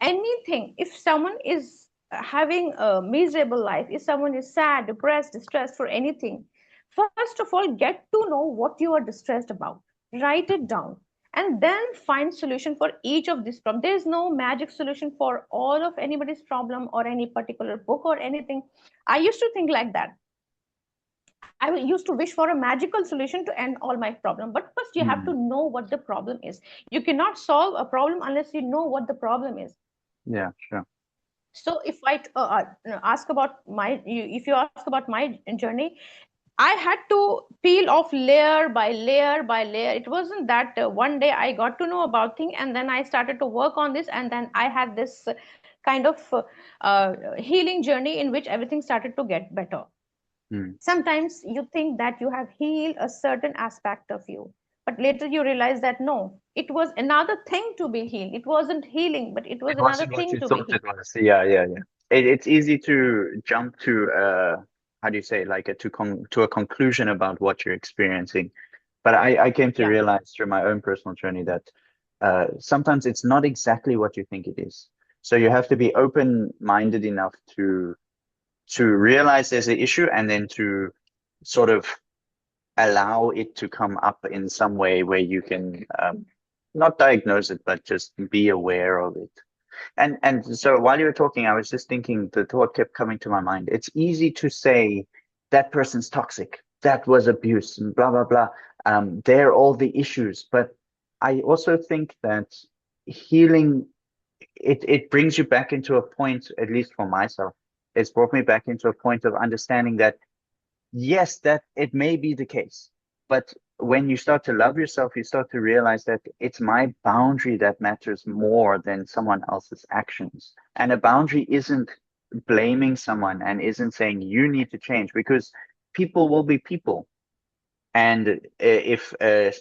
S2: Anything. If someone is having a miserable life, if someone is sad, depressed, distressed for anything, first of all, get to know what you are distressed about. Write it down, and then find solution for each of these problems. There is no magic solution for all of anybody's problem, or any particular book or anything. I used to think like that. I used to wish for a magical solution to end all my problem. But first, you have to
S1: mm.
S2: know what the problem is. You cannot solve a problem unless you know what the problem is.
S1: Yeah, sure.
S2: So, if I ask about if you ask about my journey, I had to peel off layer by layer by layer. It wasn't that one day I got to know about thing and then I started to work on this, and then I had this kind of healing journey in which everything started to get better.
S1: Mm.
S2: Sometimes you think that you have healed a certain aspect of you, but later you realize that no, it was another thing to be healed. It wasn't healing, but it was
S1: It
S2: another
S1: wasn't what
S2: thing
S1: you
S2: to be
S1: thought
S2: healed.
S1: it was. Yeah, yeah, yeah. It's easy to jump to how do you say, like to a conclusion about what you're experiencing. But I came to
S2: Yeah.
S1: realize through my own personal journey that sometimes it's not exactly what you think it is. So you have to be open-minded enough to realize there's an issue, and then to sort of allow it to come up in some way where you can not diagnose it, but just be aware of it. And so while you were talking, I was just thinking, the thought kept coming to my mind. It's easy to say that person's toxic. that was abuse and blah blah blah. They're all the issues. But I also think that healing, it brings you back into a point, at least for myself, it's brought me back into a point of understanding that yes, that it may be the case, but when you start to love yourself, you start to realize that it's my boundary that matters more than someone else's actions. And a boundary isn't blaming someone and isn't saying you need to change, because people will be people. And if a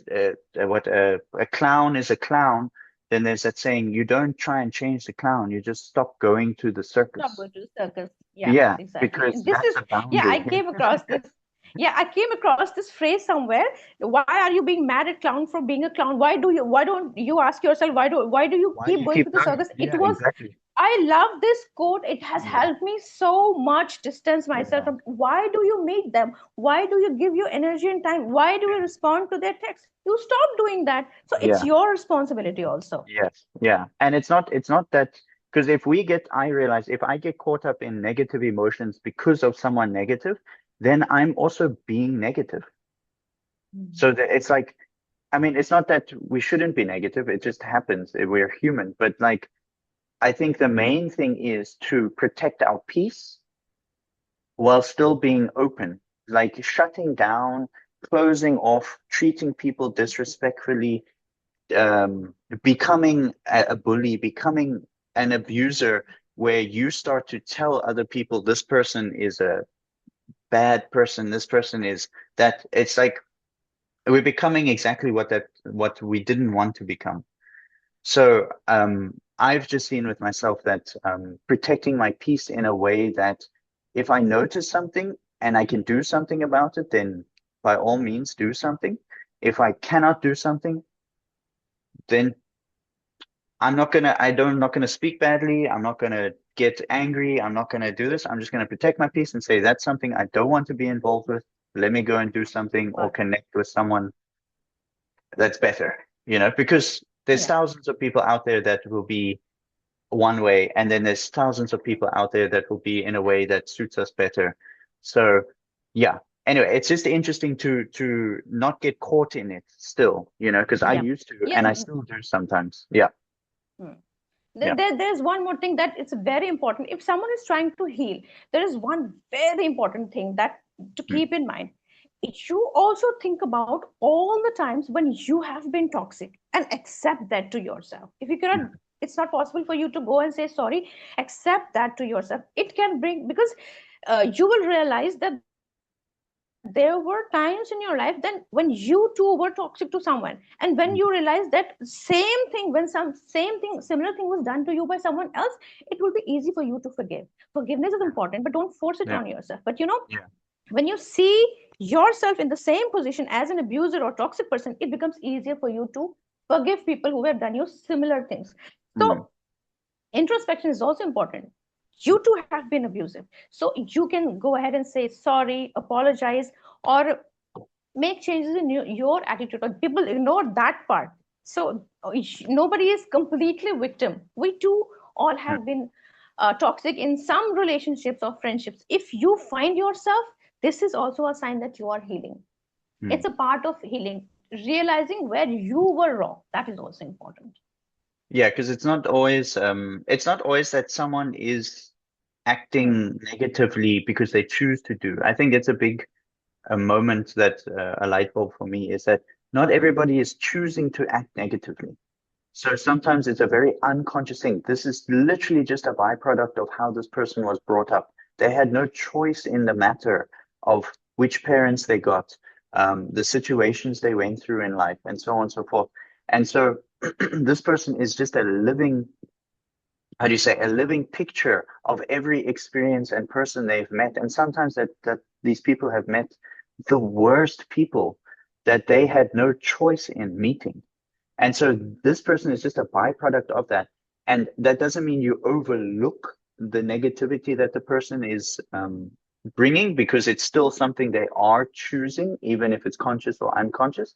S1: clown is a clown, then there's that saying, you don't try and change the clown, you just stop going to the
S2: Stop
S1: circus.
S2: going to the circus. Yeah,
S1: Yeah,
S2: exactly.
S1: because
S2: And this
S1: that's
S2: is,
S1: a
S2: yeah, I
S1: boundary.
S2: came across this. Yeah, I came across this phrase somewhere. Why are you being mad at clown for being a clown? Why don't you ask yourself, why do you
S1: Why do
S2: keep
S1: you
S2: going to
S1: keep
S2: the
S1: going?
S2: circus? It
S1: Yeah,
S2: was,
S1: exactly.
S2: I love this quote. It has
S1: Yeah,
S2: helped me so much distance myself
S1: yeah,
S2: from why do you meet them? Why do you give your energy and time? Why do you respond to their text? You stop doing that. So it's
S1: yeah,
S2: your responsibility also.
S1: yes, yeah. And it's not that, because if we get, I realize if I get caught up in negative emotions because of someone negative, then I'm also being negative.
S2: Mm.
S1: So that it's like, I mean, it's not that we shouldn't be negative, it just happens. We're human. But like, I think the main thing is to protect our peace while still being open, like shutting down, closing off, treating people disrespectfully, becoming a bully, becoming an abuser, where you start to tell other people this person is a bad person, this person is that. It's like we're becoming exactly what we didn't want to become. So I've just seen with myself that protecting my peace in a way that if I notice something and I can do something about it, then by all means do something. If I cannot do something, then I'm not gonna speak badly. I'm not gonna get angry. I'm not gonna do this. I'm just gonna protect my peace and say that's something I don't want to be involved with. Let me go and do something or
S2: But
S1: connect with someone that's better, because there's
S2: yeah.
S1: thousands of people out there that will be one way, and then there's thousands of people out there that will be in a way that suits us better. So yeah. Anyway, it's just interesting to not get caught in it still, because I
S2: Yeah.
S1: used to
S2: Yeah.
S1: and I still do sometimes. Yeah.
S2: Hmm.
S1: Yeah.
S2: There's one more thing that it's very important. If someone is trying to heal, there is one very important thing that to
S1: Mm,
S2: keep in mind. You also think about all the times when you have been toxic and accept that to yourself. If you cannot,
S1: mm,
S2: it's not possible for you to go and say sorry, accept that to yourself. It can bring, because you will realize that there were times in your life then when you too were toxic to someone, and when you realize that
S1: mm.
S2: similar thing was done to you by someone else, it will be easy for you to forgive. Forgiveness is important, but don't force it on
S1: Yeah.
S2: yourself. But
S1: Yeah.
S2: when you see yourself in the same position as an abuser or toxic person, it becomes easier for you to forgive people who have done you similar things.
S1: Mm,
S2: So introspection is also important. You too have been abusive, so you can go ahead and say sorry, apologize, or make changes in your attitude. Or people ignore that part. So nobody is completely victim. We too all
S1: mm,
S2: have been toxic in some relationships or friendships. If you find yourself, this is also a sign that you are healing.
S1: mm.
S2: It's a part of healing, realizing where you were wrong. That is also important.
S1: Yeah, because it's not always that someone is
S2: Hmm.
S1: acting negatively because they choose to do. I think it's a big a moment that a light bulb for me is that not everybody is choosing to act negatively. So sometimes it's a very unconscious thing. This is literally just a byproduct of how this person was brought up. They had no choice in the matter of which parents they got, the situations they went through in life, and so on and so forth. And so this person is just a living, how do you say, a living picture of every experience and person they've met. And sometimes that these people have met the worst people that they had no choice in meeting. And so this person is just a byproduct of that. And that doesn't mean you overlook the negativity that the person is bringing, because it's still something they are choosing, even if it's conscious or unconscious.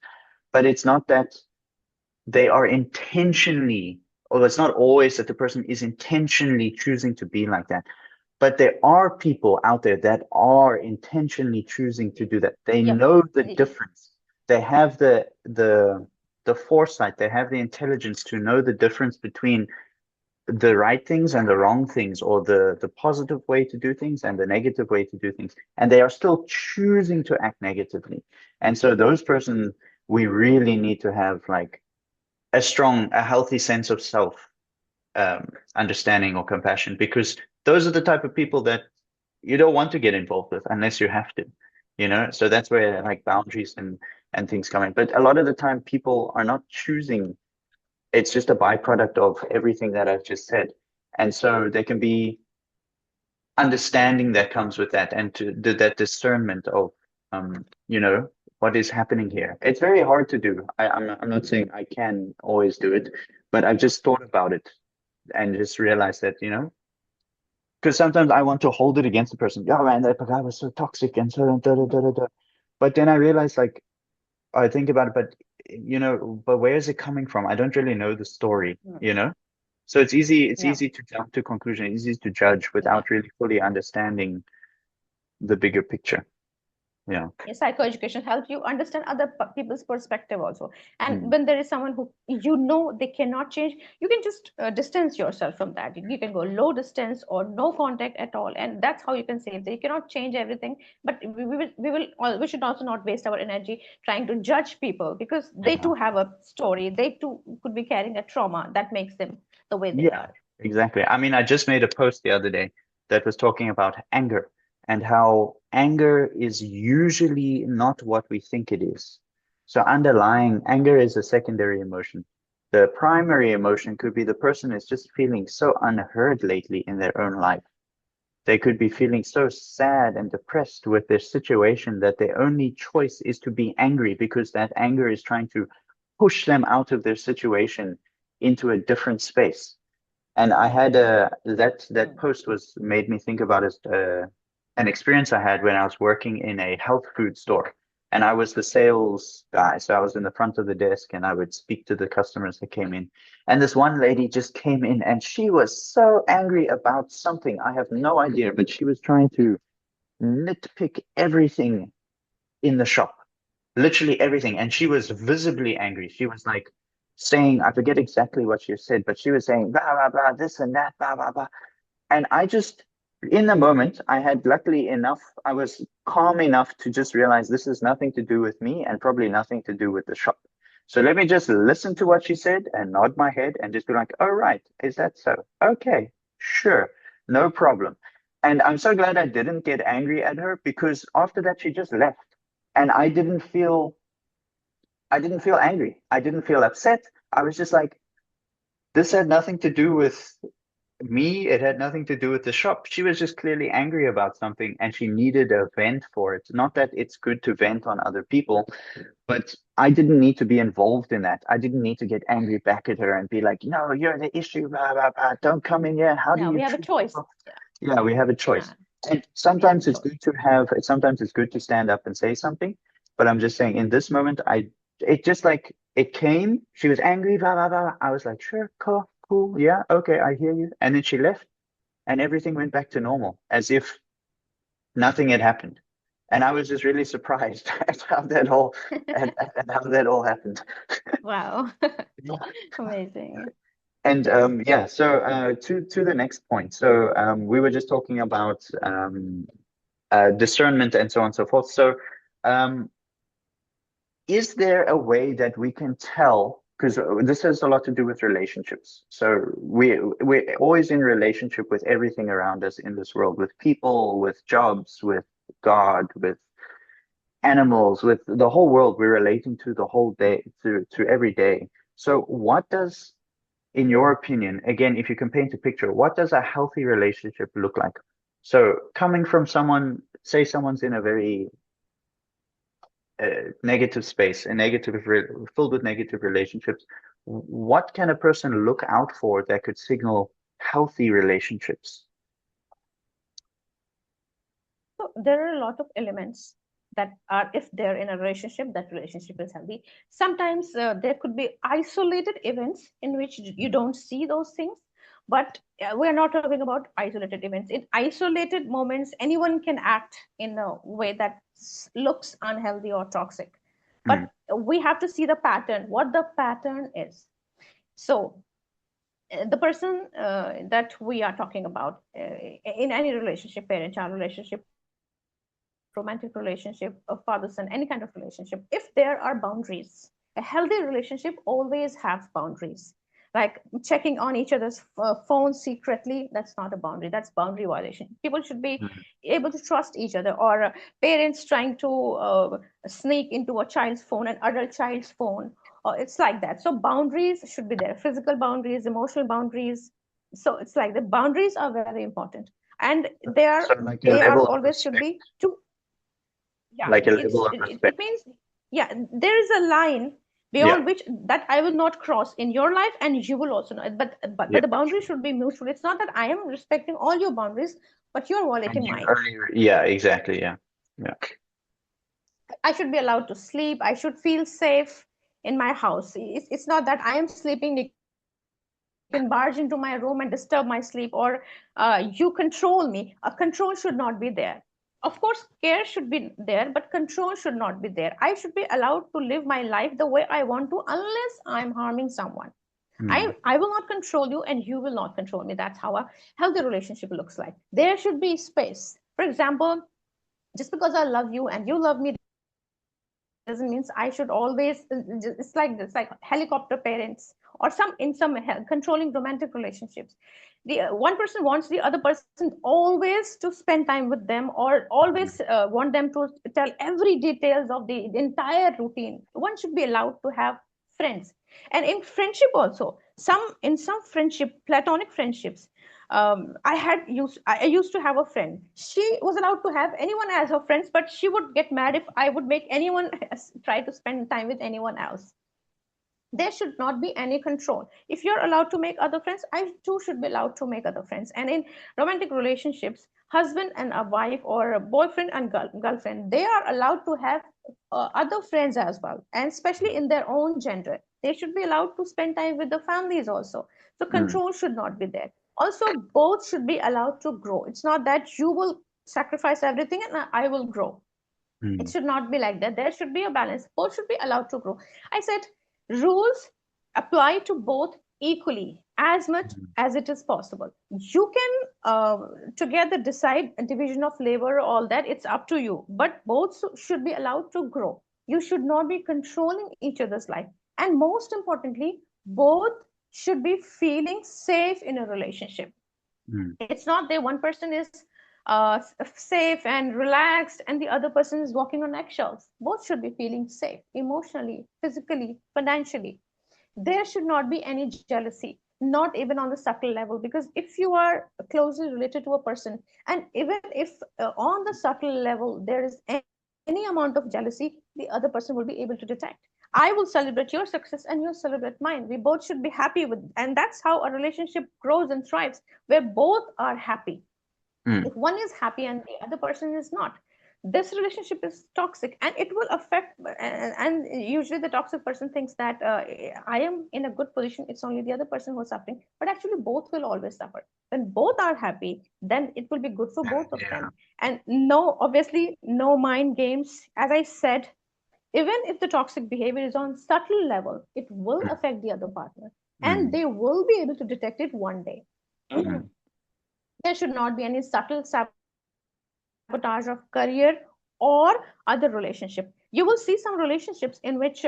S1: But it's not that they are intentionally, or it's not always that the person is intentionally choosing to be like that. But there are people out there that are intentionally choosing to do that. They
S2: Yep.
S1: know the
S2: Yes.
S1: difference. They have the foresight, they have the intelligence to know the difference between the right things and the wrong things, or the positive way to do things and the negative way to do things. And they are still choosing to act negatively. And so those person, we really need to have like a healthy sense of self, understanding or compassion, because those are the type of people that you don't want to get involved with unless you have to, you know? So that's where like boundaries and things come in. But a lot of the time people are not choosing. It's just a byproduct of everything that I've just said. And so there can be understanding that comes with that, and that discernment of, you know, what is happening here. It's very hard to do. I'm not saying I can always do it, but I've just thought about it and just realized that, you know, because sometimes I want to hold it against the person. Yeah, man, that guy was so toxic and so da, da, da, da, da. But then I realized, like, I think about it, but you know, but where is it coming from? I don't really know the story, you know? So it's
S2: Yeah.
S1: easy to jump to conclusion, easy to judge
S2: Yeah.
S1: without really fully understanding the bigger picture. Yeah.
S2: Psychoeducation helps you understand other people's perspective also. And
S1: Mm.
S2: when there is someone who they cannot change, you can just distance yourself from that. You can go low distance or no contact at all, and that's how you can save that. You cannot change everything, but we should also not waste our energy trying to judge people, because they
S1: Yeah.
S2: too have a story. They too could be carrying a trauma that makes them the way they
S1: Yeah,
S2: are.
S1: exactly. I mean, I just made a post the other day that was talking about anger and how anger is usually not what we think it is. So underlying anger is a secondary emotion. The primary emotion could be the person is just feeling so unheard lately in their own life. They could be feeling so sad and depressed with their situation that their only choice is to be angry, because that anger is trying to push them out of their situation into a different space. And I had that
S2: Mm.
S1: post was made me think about an experience I had when I was working in a health food store. And I was the sales guy. So I was in the front of the desk and I would speak to the customers that came in. And this one lady just came in and she was so angry about something. I have no idea, but she was trying to nitpick everything in the shop, literally everything. And she was visibly angry. She was like saying, I forget exactly what she said, but she was saying, blah, blah, blah, this and that, blah, blah, blah. And I just, in the moment, I had luckily enough, I was calm enough to just realize this is nothing to do with me and probably nothing to do with the shop. So let me just listen to what she said and nod my head and just be like, oh, right, is that so? Okay, sure, no problem. And I'm so glad I didn't get angry at her, because after that, she just left. And I didn't feel angry. I didn't feel upset. I was just like, this had nothing to do with me. It had nothing to do with the shop. She was just clearly angry about something and she needed a vent for it. Not that it's good to vent on other people, but I didn't need to be involved in that. I didn't need to get angry back at her and be like, no, you're the issue, blah, blah, blah. Don't come in here. How do
S2: Yeah,
S1: you
S2: we have a
S1: treat
S2: choice.
S1: people? Yeah, we have a choice.
S2: Yeah,
S1: And
S2: we have a choice.
S1: sometimes it's good to stand up and say something. But I'm just saying in this moment, it just like, it came, she was angry, blah, blah, blah. I was like, sure, cool, cool. Yeah, okay, I hear you. And then she left and everything went back to normal as if nothing had happened. And I was just really surprised at at how that all happened.
S2: Wow.
S1: Yeah.
S2: Amazing.
S1: And yeah, so to the next point. So we were just talking about discernment and so on and so forth. So um, is there a way that we can tell? Because this has a lot to do with relationships. So we're always in relationship with everything around us in this world, with people, with jobs, with God, with animals, with the whole world. We're relating to the whole day, to every day. So what does, in your opinion, again, if you can paint a picture, what does a healthy relationship look like? So coming from someone, say someone's in a very negative space, filled with negative relationships, what can a person look out for that could signal healthy relationships?
S2: So there are a lot of elements that are, if they're in a relationship, that relationship is healthy. Sometimes there could be isolated events in which you don't see those things, But we're not talking about isolated events. In isolated moments, anyone can act in a way that looks unhealthy or toxic. But
S1: Mm.
S2: we have to see the pattern, what the pattern is. So the person that we are talking about in any relationship, parent-child relationship, romantic relationship, a father-son, any kind of relationship, if there are boundaries, a healthy relationship always has boundaries. Like checking on each other's phones secretly, that's not a boundary, that's boundary violation. People should be
S1: Mm.
S2: able to trust each other. Or parents trying to sneak into a child's phone, an adult child's phone, or it's like that. So boundaries should be there, physical boundaries, emotional boundaries. So it's like the boundaries are very important, and
S1: So like a
S2: they are
S1: level of
S2: always should
S1: respect,
S2: be to, yeah,
S1: like a level of
S2: it
S1: respect.
S2: means, yeah, there is a line
S1: Yeah,
S2: beyond which that I will not cross in your life, and you will also not. But
S1: yeah.
S2: the boundary should be mutual. It's not that I am respecting all your boundaries, but you're
S1: And
S2: violating
S1: you
S2: mine.
S1: only, yeah, exactly. Yeah, yeah.
S2: I should be allowed to sleep. I should feel safe in my house. It's not that I am sleeping, you can barge into my room and disturb my sleep, or you control me. A control should not be there. Of course, care should be there, but control should not be there. I should be allowed to live my life the way I want to, unless I'm harming someone.
S1: Mm.
S2: I will not control you, and you will not control me. That's how a healthy relationship looks like. There should be space. For example, just because I love you and you love me doesn't mean I should always, it's like this, like helicopter parents, or some in some controlling romantic relationships. The one person wants the other person always to spend time with them, or always
S1: Mm.
S2: want them to tell every details of the entire routine. One should be allowed to have friends. And in friendship also, some friendship, platonic friendships, I used to have a friend. She was allowed to have anyone as her friends, but she would get mad if I would make anyone try to spend time with anyone else. There should not be any control. If you're allowed to make other friends, I too should be allowed to make other friends. And in romantic relationships, husband and a wife, or a boyfriend and girlfriend, they are allowed to have other friends as well, and especially in their own gender. They should be allowed to spend time with the families also. So
S1: Mm.
S2: control should not be there. Also, both should be allowed to grow. It's not that you will sacrifice everything and I will grow. It
S1: Mm.
S2: should not be like that. There should be a balance. Both should be allowed to grow. I said rules apply to both equally, as much
S1: Mm.
S2: as it is possible. You can together decide a division of labor, all that. It's up to you. But both should be allowed to grow. You should not be controlling each other's life. And most importantly, both should be feeling safe in a relationship.
S1: Mm.
S2: It's not that one person is safe and relaxed and the other person is walking on eggshells. Both should be feeling safe emotionally, physically, financially. There should not be any jealousy, not even on the subtle level, because if you are closely related to a person, and even if on the subtle level there is any amount of jealousy, the other person will be able to detect. I will celebrate your success and you celebrate mine. We both should be happy with, and that's how a relationship grows and thrives, where both are happy.
S1: Mm.
S2: If one is happy and the other person is not, this relationship is toxic, and it will affect, and usually the toxic person thinks that I am in a good position, it's only the other person who's suffering, but actually both will always suffer. When both are happy, then it will be good for both of
S1: Yeah.
S2: them. And no, obviously no mind games. As I said, even if the toxic behavior is on subtle level, it will
S1: Mm.
S2: affect the other partner, and
S1: Mm.
S2: they will be able to detect it one day.
S1: Mm.
S2: There should not be any subtle sabotage of career or other relationship. You will see some relationships in which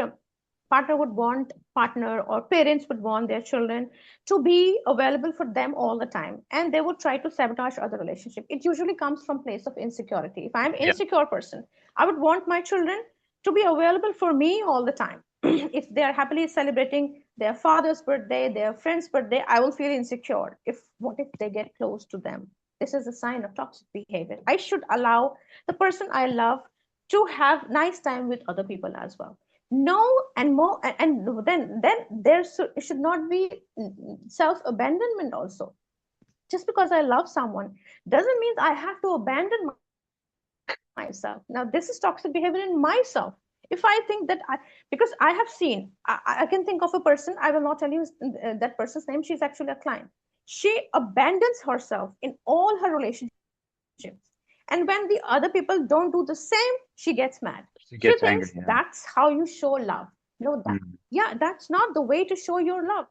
S2: partner would want partner, or parents would want their children to be available for them all the time, and they would try to sabotage other relationship. It usually comes from place of insecurity. If I'm
S1: Yeah.
S2: insecure person, I would want my children to be available for me all the time. If they are happily celebrating their father's birthday, their friend's birthday, I will feel insecure. If what if they get close to them? This is a sign of toxic behavior. I should allow the person I love to have nice time with other people as well. No, and more, and then there should not be self abandonment also. Just because I love someone doesn't mean I have to abandon myself. Now, this is toxic behavior in myself. If I think that because I have seen, I can think of a person, I will not tell you that person's name. She's actually a client. She abandons herself in all her relationships. And when the other people don't do the same, she gets mad. She
S1: She
S2: thinks
S1: gets angry.
S2: that's
S1: Yeah.
S2: how you show love. No, that,
S1: Mm,
S2: yeah, that's not the way to show your love.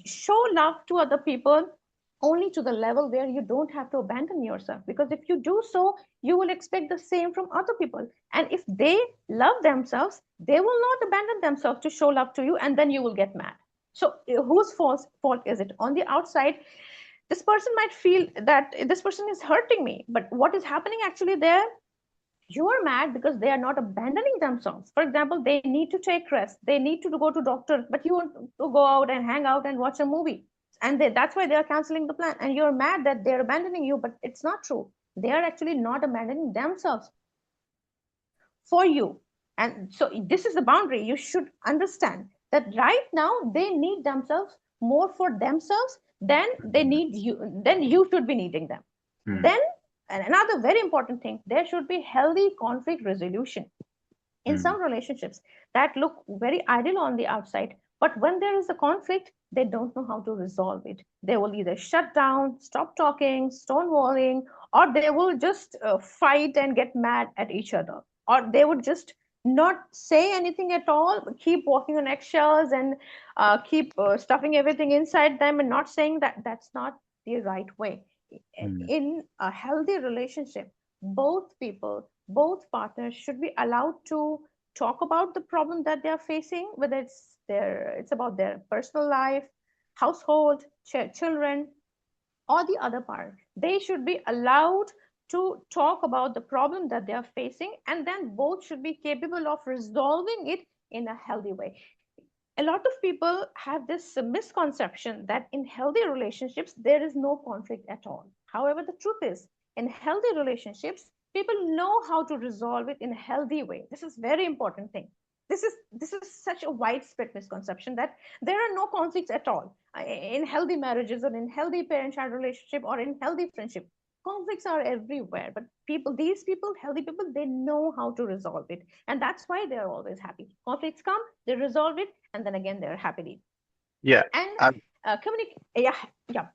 S2: Show love to other people only to the level where you don't have to abandon yourself. Because if you do so, you will expect the same from other people. And if they love themselves, they will not abandon themselves to show love to you, and then you will get mad. So, whose fault is it? On the outside, this person might feel that this person is hurting me, but what is happening actually there? You are mad because they are not abandoning themselves. For example, they need to take rest, they need to go to doctor, but you want to go out and hang out and watch a movie, and that's why they are canceling the plan, and you're mad that they're abandoning you. But it's not true. They are actually not abandoning themselves for you. And so this is the boundary. You should understand that right now they need themselves more for themselves than they need
S1: mm,
S2: you, then you should be needing them.
S1: mm,
S2: Then, and another very important thing, there should be healthy conflict resolution. In
S1: mm,
S2: some relationships that look very ideal on the outside, but when there is a conflict, they don't know how to resolve it. They will either shut down, stop talking, stonewalling, or they will just fight and get mad at each other, or they would just not say anything at all, keep walking on eggshells, and keep stuffing everything inside them and not saying that. That's not the right way.
S1: mm,
S2: In a healthy relationship, both people, both partners should be allowed to talk about the problem that they are facing, whether it's about their personal life, household, children, or the other part. They should be allowed to talk about the problem that they are facing, and then both should be capable of resolving it in a healthy way. A lot of people have this misconception that in healthy relationships there is no conflict at all. However, the truth is, in healthy relationships, people know how to resolve it in a healthy way. This is very important thing. This is such a widespread misconception that there are no conflicts at all in healthy marriages or in healthy parent-child relationship or in healthy friendship. Conflicts are everywhere, but these people, healthy people, they know how to resolve it, and that's why they're always happy. Conflicts come, they resolve it, and then again they're happily.
S1: yeah.
S2: And
S1: I,
S2: communicate, yeah, yeah,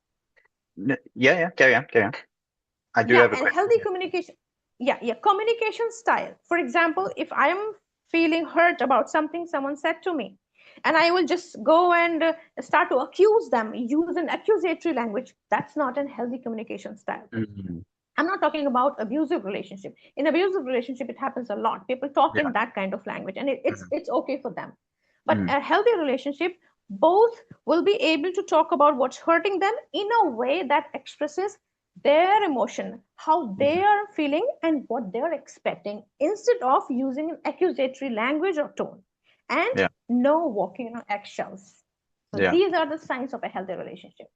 S1: yeah, yeah. Carry on, carry on. I do
S2: yeah,
S1: have a
S2: and
S1: question.
S2: healthy
S1: Yeah.
S2: communication. Yeah, yeah, communication style. For example, if I am feeling hurt about something someone said to me, and I will just go and start to accuse them, use an accusatory language, that's not a healthy communication style.
S1: Mm,
S2: I'm not talking about abusive relationship. In abusive relationship, it happens a lot. People talk
S1: yeah.
S2: in that kind of language, and it's
S1: Mm,
S2: it's okay for them. But
S1: mm,
S2: a healthy relationship, both will be able to talk about what's hurting them in a way that expresses their emotion, how they
S1: mm,
S2: are feeling, and what they're expecting, instead of using an accusatory language or tone. And
S1: yeah.
S2: no walking on eggshells. So
S1: Yeah.
S2: these are the signs of a healthy relationship.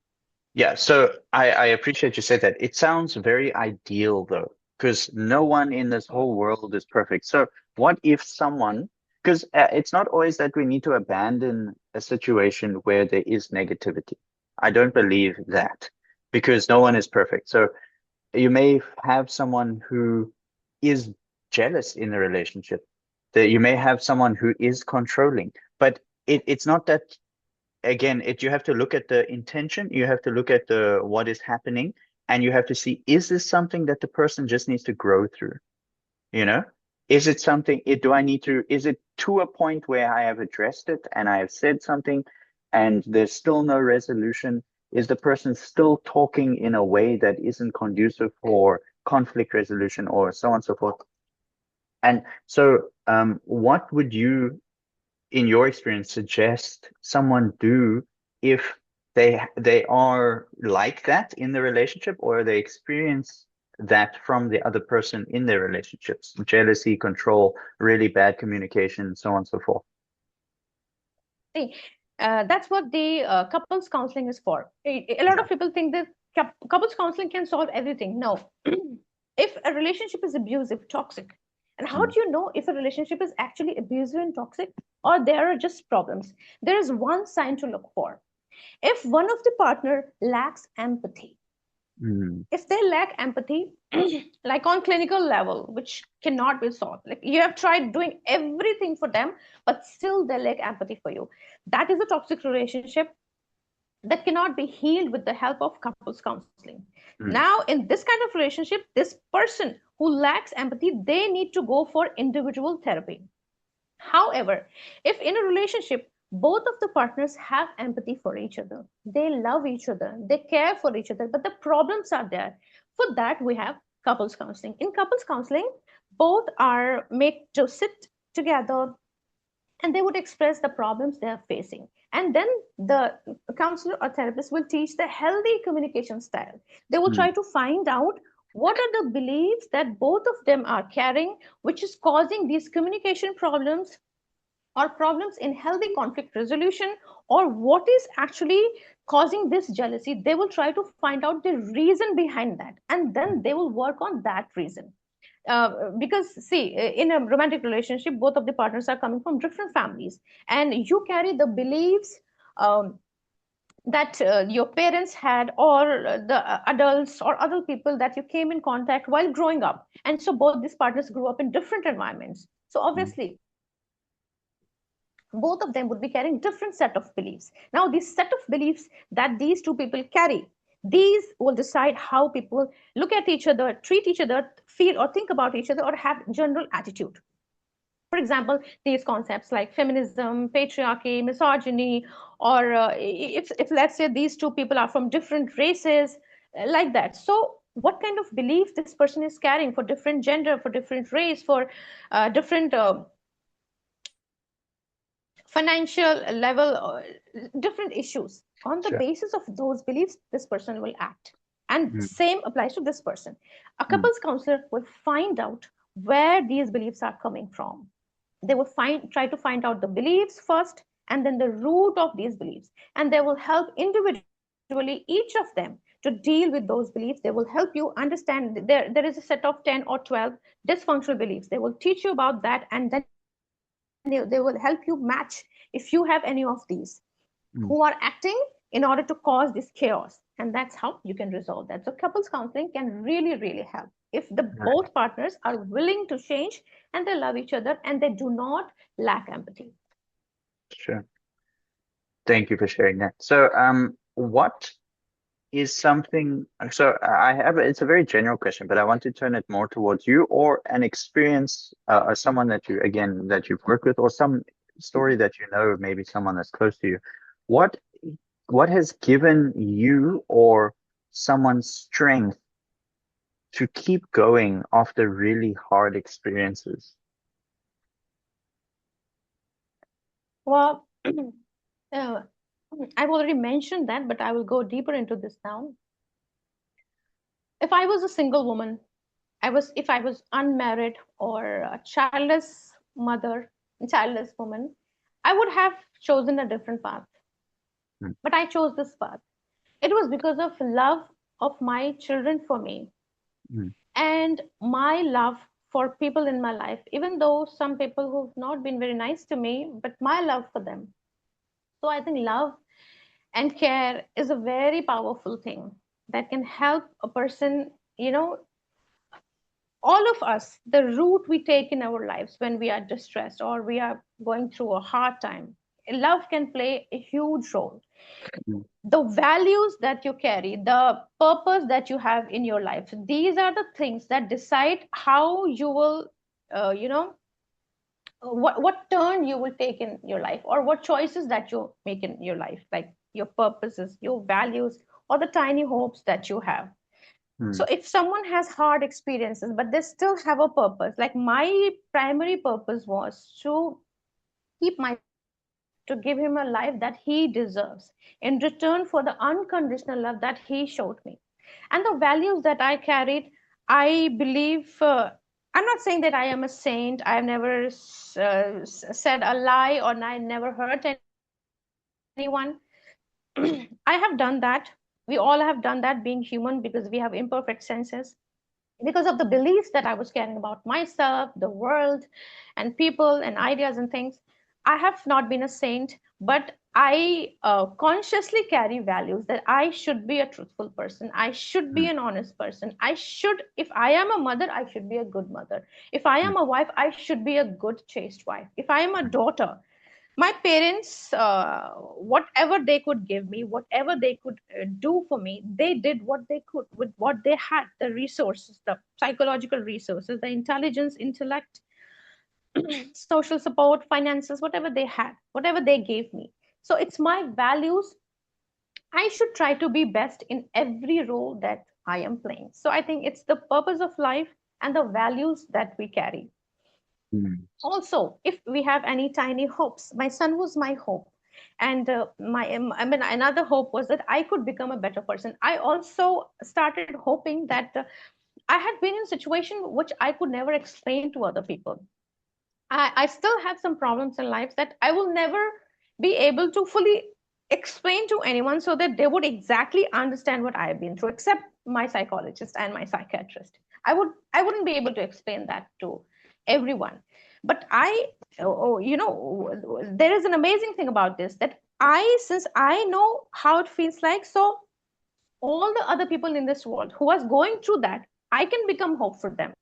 S1: Yeah, so I appreciate you said that. It sounds very ideal though, because no one in this whole world is perfect. So what if someone, because it's not always that we need to abandon a situation where there is negativity. I don't believe that because no one is perfect. So you may have someone who is jealous in a relationship. That you may have someone who is controlling, but it's not that again, you have to look at the intention, you have to look at the what is happening, and you have to see, is this something that the person just needs to grow through? You know, is it something, do I need to, is it to a point where I have addressed it and I have said something and there's still no resolution? Is the person still talking in a way that isn't conducive for conflict resolution or so on and so forth? And so, what would you in your experience suggest someone do if they are like that in the relationship or they experience that from the other person in their relationships, jealousy, control, really bad communication, so on and so forth?
S2: See, that's what the couples counseling is for. A lot
S1: Yeah.
S2: of people think that couples counseling can solve everything. No. If a relationship is abusive, toxic, and how
S1: Mm,
S2: do you know if a relationship is actually abusive and toxic, or there are just problems? There is one sign to look for. If one of the partner lacks empathy,
S1: mm,
S2: if they lack empathy, like on clinical level, which cannot be solved, like you have tried doing everything for them, but still they lack empathy for you, that is a toxic relationship. that cannot be healed with the help of couples counseling.
S1: mm,
S2: Now, in this kind of relationship, this person who lacks empathy, they need to go for individual therapy. However, if in a relationship, both of the partners have empathy for each other, they love each other, they care for each other, but the problems are there. For that, we have couples counseling. In couples counseling, both are made to sit together and they would express the problems they are facing. And then the counselor or therapist will teach the healthy communication style. They will
S1: mm,
S2: try to find out what are the beliefs that both of them are carrying, which is causing these communication problems or problems in healthy conflict resolution, or what is actually causing this jealousy. They will try to find out the reason behind that, and then
S1: mm.
S2: they will work on that reason. Because see, in a romantic relationship, both of the partners are coming from different families, and you carry the beliefs that your parents had, or the adults or other people that you came in contact while growing up, and so both these partners grew up in different environments, so
S1: Mm.
S2: obviously both of them would be carrying different set of beliefs. Now this set of beliefs that these two people carry, these will decide how people look at each other, treat each other, feel or think about each other, or have general attitude. For example, these concepts like feminism, patriarchy, misogyny, or if let's say these two people are from different races, like that. So what kind of belief this person is carrying for different gender, for different race, for different financial level, different issues. On the
S1: Sure.
S2: basis of those beliefs, this person will act. And
S1: Mm,
S2: same applies to this person. A
S1: mm,
S2: couples counselor will find out where these beliefs are coming from. They will try to find out the beliefs first, and then the root of these beliefs. And they will help individually each of them to deal with those beliefs. They will help you understand there is a set of 10 or 12 dysfunctional beliefs. They will teach you about that, and then they will help you match if you have any of these who are acting
S1: mm.
S2: in order to cause this chaos. And that's how you can resolve that. So couples counseling can really help if the both
S1: Right.
S2: partners are willing to change and they love each other and they do not lack empathy.
S1: Sure. Thank you for sharing that. So, what is something, so I have, it's a very general question, but I want to turn it more towards you or an experience, or someone that you, again, that you've worked with, or some story that you know, maybe someone that's close to you. What, what has given you or someone strength to keep going after really hard experiences?
S2: Well, uh, I've already mentioned that, but I will go deeper into this now. If I was a single woman, if I was unmarried or a childless mother, childless woman, I would have chosen a different path.
S1: Mm,
S2: But I chose this path. It was because of love of my children for me
S1: mm,
S2: and my love for people in my life, even though some people who've not been very nice to me, but my love for them. So I think love and care is a very powerful thing that can help a person, all of us, the route we take in our lives when we are distressed or we are going through a hard time, love can play a huge role.
S1: mm,
S2: The values that you carry, the purpose that you have in your life, these are the things that decide how you will, uh, you know, what turn you will take in your life, or what choices that you make in your life, like your purposes, your values, or the tiny hopes that you have. So
S1: mm,
S2: if someone has hard experiences but they still have a purpose, like my primary purpose was to keep my son, to give him a life that he deserves in return for the unconditional love that he showed me. And the values that I carried, I believe, I'm not saying that I am a saint. I've never said a lie, or I never hurt anyone. I have done that. We all have done that, being human, because we have imperfect senses, because of the beliefs that I was caring about myself, the world, and people and ideas and things. I have not been a saint, but I consciously carry values that I should be a truthful person. I should be
S1: mm,
S2: an honest person. If I am a mother, I should be a good mother. If I
S1: mm,
S2: am a wife, I should be a good chaste wife. If I am a daughter, My parents, whatever they could give me, whatever they could do for me, they did what they could with what they had, the resources, the psychological resources, the intelligence, intellect, social support, finances, whatever they had, whatever they gave me. So it's my values. I should try to be best in every role that I am playing. So I think it's the purpose of life and the values that we carry.
S1: Mm.
S2: Also, if we have any tiny hopes, my son was my hope. And I mean, another hope was that I could become a better person. I also started hoping that I had been in a situation which I could never explain to other people. I still have some problems in life that I will never be able to fully explain to anyone so that they would exactly understand what I have been through, except my psychologist and my psychiatrist. I wouldn't be able to explain that to everyone. But there is an amazing thing about this that since I know how it feels like, so all the other people in this world who was going through that, I can become hope for them.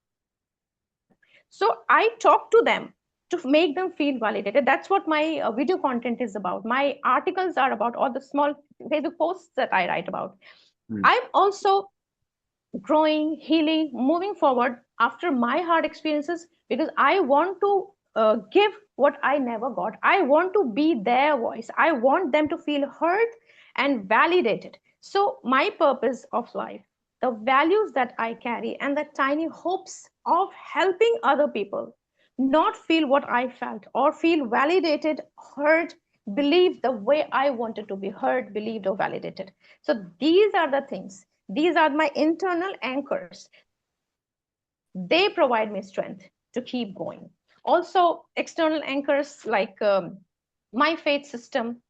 S2: So I talk to them to make them feel validated. That's what my video content is about. My articles are about all the small Facebook posts that I write about.
S1: Mm.
S2: I'm also growing, healing, moving forward after my hard experiences because I want to give what I never got. I want to be their voice. I want them to feel heard and validated. So, my purpose of life, the values that I carry, and the tiny hopes of helping other people not feel what I felt or feel validated, heard, believed the way I wanted to be heard, believed, or validated. So, these are the things, these are my internal anchors. They provide me strength to keep going. Also, external anchors like my faith system,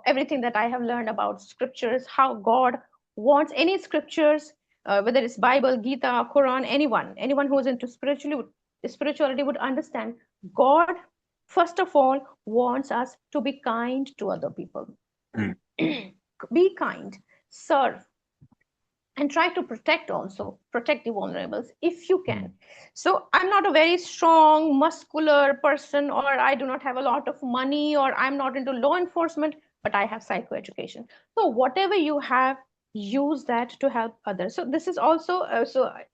S2: everything that I have learned about scriptures, how God wants any scriptures, whether it's Bible, Gita, Quran, anyone who is into spirituality would understand God, first of all, wants us to be kind to other people.
S1: Mm.
S2: Be kind, serve, and try to protect the vulnerables if you can.
S1: Mm.
S2: So I'm not a very strong muscular person, or I do not have a lot of money, or I'm not into law enforcement, but I have psychoeducation. So whatever you have, use that to help others. So this is also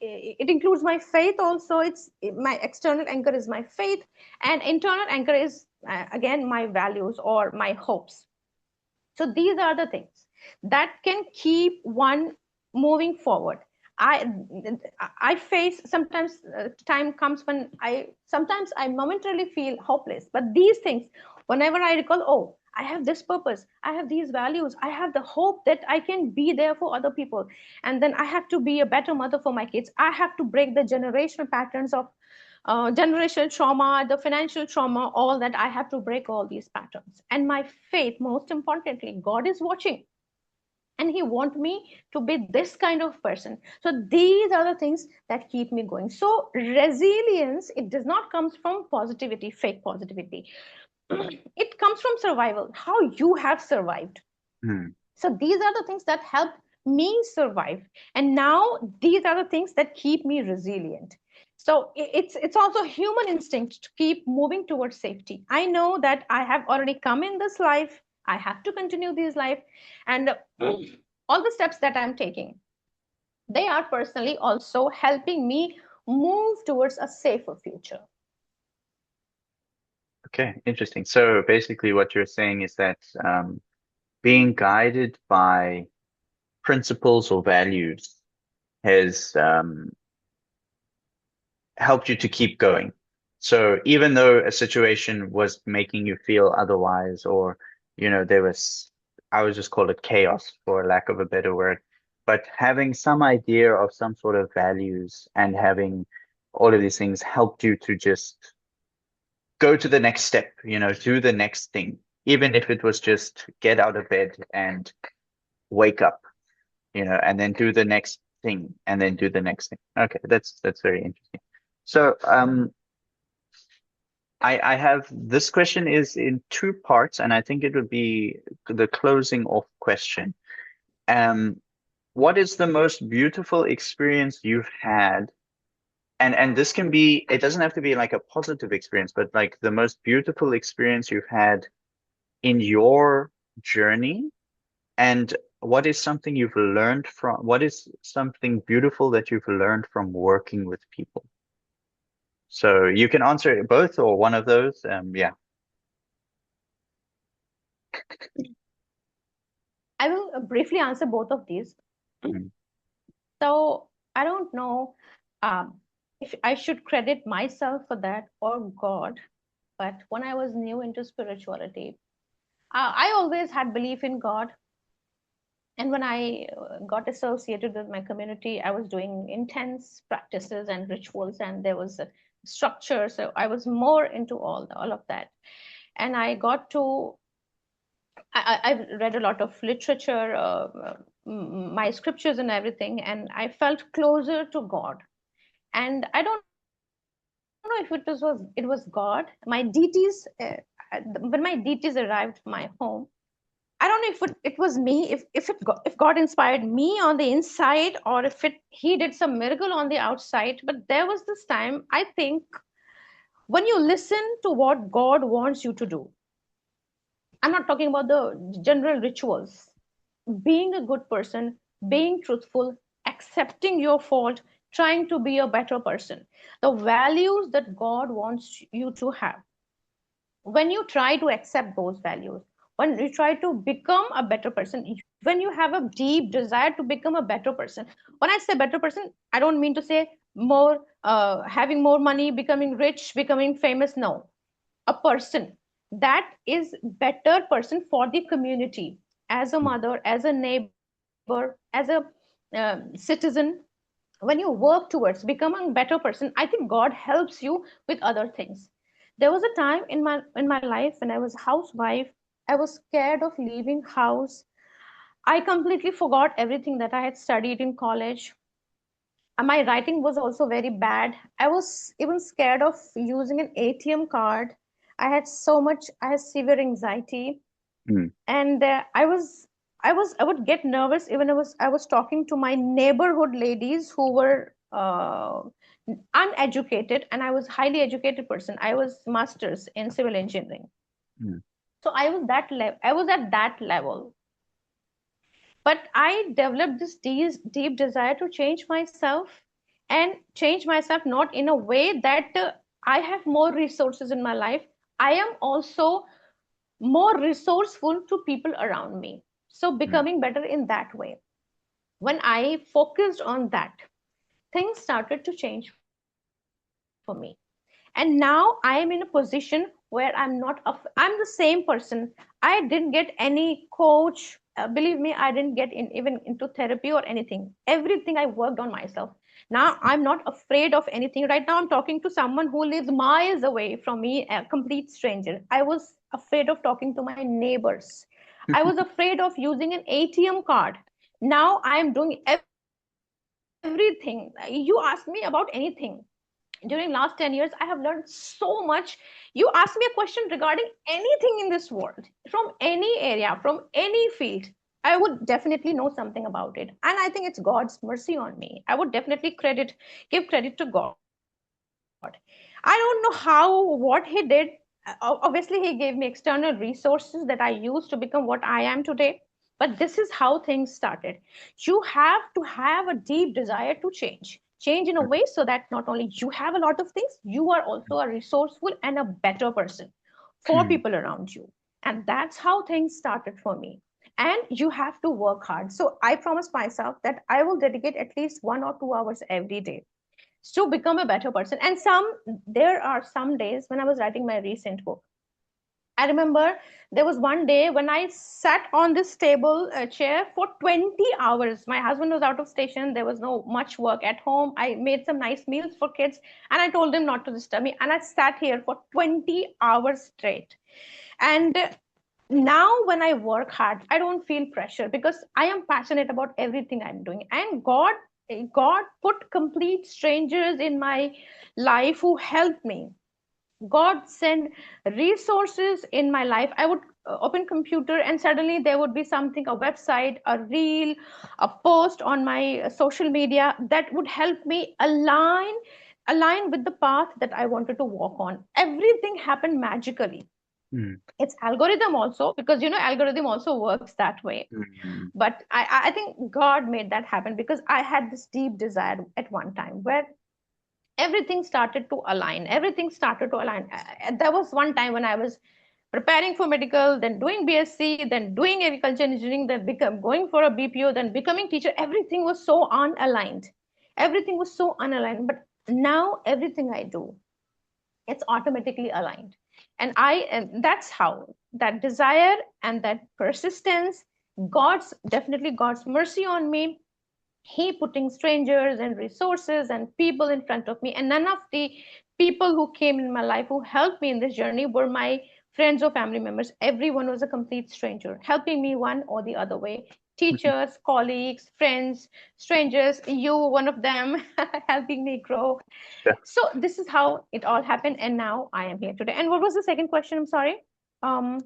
S2: it includes my faith also. It's my external anchor is my faith, and internal anchor is again my values or my hopes. So these are the things that can keep one moving forward. I i face sometimes, time comes when I momentarily feel hopeless, but these things, whenever I recall, oh, I have this purpose, I have these values, I have the hope that I can be there for other people, and then I have to be a better mother for my kids, I have to break the generational patterns of generational trauma, the financial trauma, all that. I have to break all these patterns. And my faith, most importantly, God is watching and He wants me to be this kind of person. So these are the things that keep me going. So resilience, it does not come from positivity, fake positivity. It comes from survival, how you have survived.
S1: Mm.
S2: So these are the things that help me survive, and now these are the things that keep me resilient. So it's also human instinct to keep moving towards safety. I know that I have already come in this life, I have to continue this life, and all the steps that I'm taking, they are personally also helping me move towards a safer future.
S1: Okay, interesting. So basically, what you're saying is that being guided by principles or values has helped you to keep going. So even though a situation was making you feel otherwise, or there was, I would just call it chaos for lack of a better word, but having some idea of some sort of values and having all of these things helped you to just go to the next step, do the next thing, even if it was just get out of bed and wake up, and then do the next thing and then do the next thing. Okay, that's very interesting. So I have this question is in two parts, and I think it would be the closing off question. Um, what is the most beautiful experience you've had And this can be, it doesn't have to be like a positive experience, but like the most beautiful experience you've had in your journey. And what is something beautiful that you've learned from working with people? So you can answer both or one of those. Yeah.
S2: I will briefly answer both of these.
S1: Mm,
S2: So I don't know if I should credit myself for that or God, but when I was new into spirituality, I always had belief in God. And when I got associated with my community, I was doing intense practices and rituals, and there was a structure. So I was more into all of that. And I got to I've read a lot of literature, my scriptures and everything, and I felt closer to God. And I don't know if it was God. My deities, when my deities arrived to my home, I don't know if it was me, if God inspired me on the inside, or if he did some miracle on the outside. But there was this time, I think, when you listen to what God wants you to do. I'm not talking about the general rituals. Being a good person, being truthful, accepting your fault, trying to be a better person. The values that God wants you to have. When you try to accept those values, when you try to become a better person, when you have a deep desire to become a better person. When I say better person, I don't mean to say more, having more money, becoming rich, becoming famous. No, a person that is better person for the community, as a
S1: mm,
S2: mother, as a neighbor, as a citizen. When you work towards becoming a better person, I think God helps you with other things. There was a time in my life when I was housewife. I was scared of leaving house. I completely forgot everything that I had studied in college. My writing was also very bad. I was even scared of using an ATM card. I had severe anxiety.
S1: mm,
S2: And I would get nervous even I was talking to my neighborhood ladies who were uneducated, and I was highly educated person. I was masters in civil engineering.
S1: mm,
S2: So I was at that level. But I developed this deep desire to change myself, and change myself not in a way that I have more resources in my life. I am also more resourceful to people around me. So
S1: mm,
S2: becoming better in that way. When I focused on that, things started to change for me. And now I am in a position where I'm the same person. I didn't get any coach. Believe me, I didn't get in even into therapy or anything. Everything I worked on myself. Now I'm not afraid of anything. Right now I'm talking to someone who lives miles away from me, a complete stranger. I was afraid of talking to my neighbors. I was afraid of using an ATM card. Now I'm doing everything. You ask me about anything. During last 10 years, I have learned so much. You ask me a question regarding anything in this world, from any area, from any field, I would definitely know something about it. And I think it's God's mercy on me. I would definitely give credit to God. I don't know what he did. Obviously, he gave me external resources that I used to become what I am today. But this is how things started. You have to have a deep desire to change in a way so that not only you have a lot of things, you are also a resourceful and a better person for
S1: mm,
S2: people around you. And that's how things started for me. And you have to work hard. So I promised myself that I will dedicate at least 1 or 2 hours every day to become a better person. And there are some days when I was writing my recent book. I remember there was one day when I sat on this table chair for 20 hours. My husband was out of station. There was no much work at home. I made some nice meals for kids, and I told them not to disturb me. And I sat here for 20 hours straight. And now when I work hard, I don't feel pressure because I am passionate about everything I'm doing. And God put complete strangers in my life who helped me. God sent resources in my life. I would open computer and suddenly there would be something, a website, a reel, a post on my social media that would help me align align with the path that I wanted to walk on. Everything happened magically.
S1: Mm.
S2: It's algorithm also, because algorithm also works that way.
S1: Mm.
S2: But I think God made that happen, because I had this deep desire at one time where everything started to align. Everything started to align. There was one time when I was preparing for medical, then doing BSc, then doing agriculture engineering, then going for a BPO, then becoming teacher. Everything was so unaligned. Everything was so unaligned. But now everything I do, it's automatically aligned. And that's how that desire and that persistence, God's mercy on me, he putting strangers and resources and people in front of me, and none of the people who came in my life who helped me in this journey were my friends or family members. Everyone was a complete stranger helping me one or the other way. Teachers, colleagues, friends, strangers, you one of them, helping me grow.
S1: Sure.
S2: So this is how it all happened, and now I am here today. And what was the second question? I'm sorry. um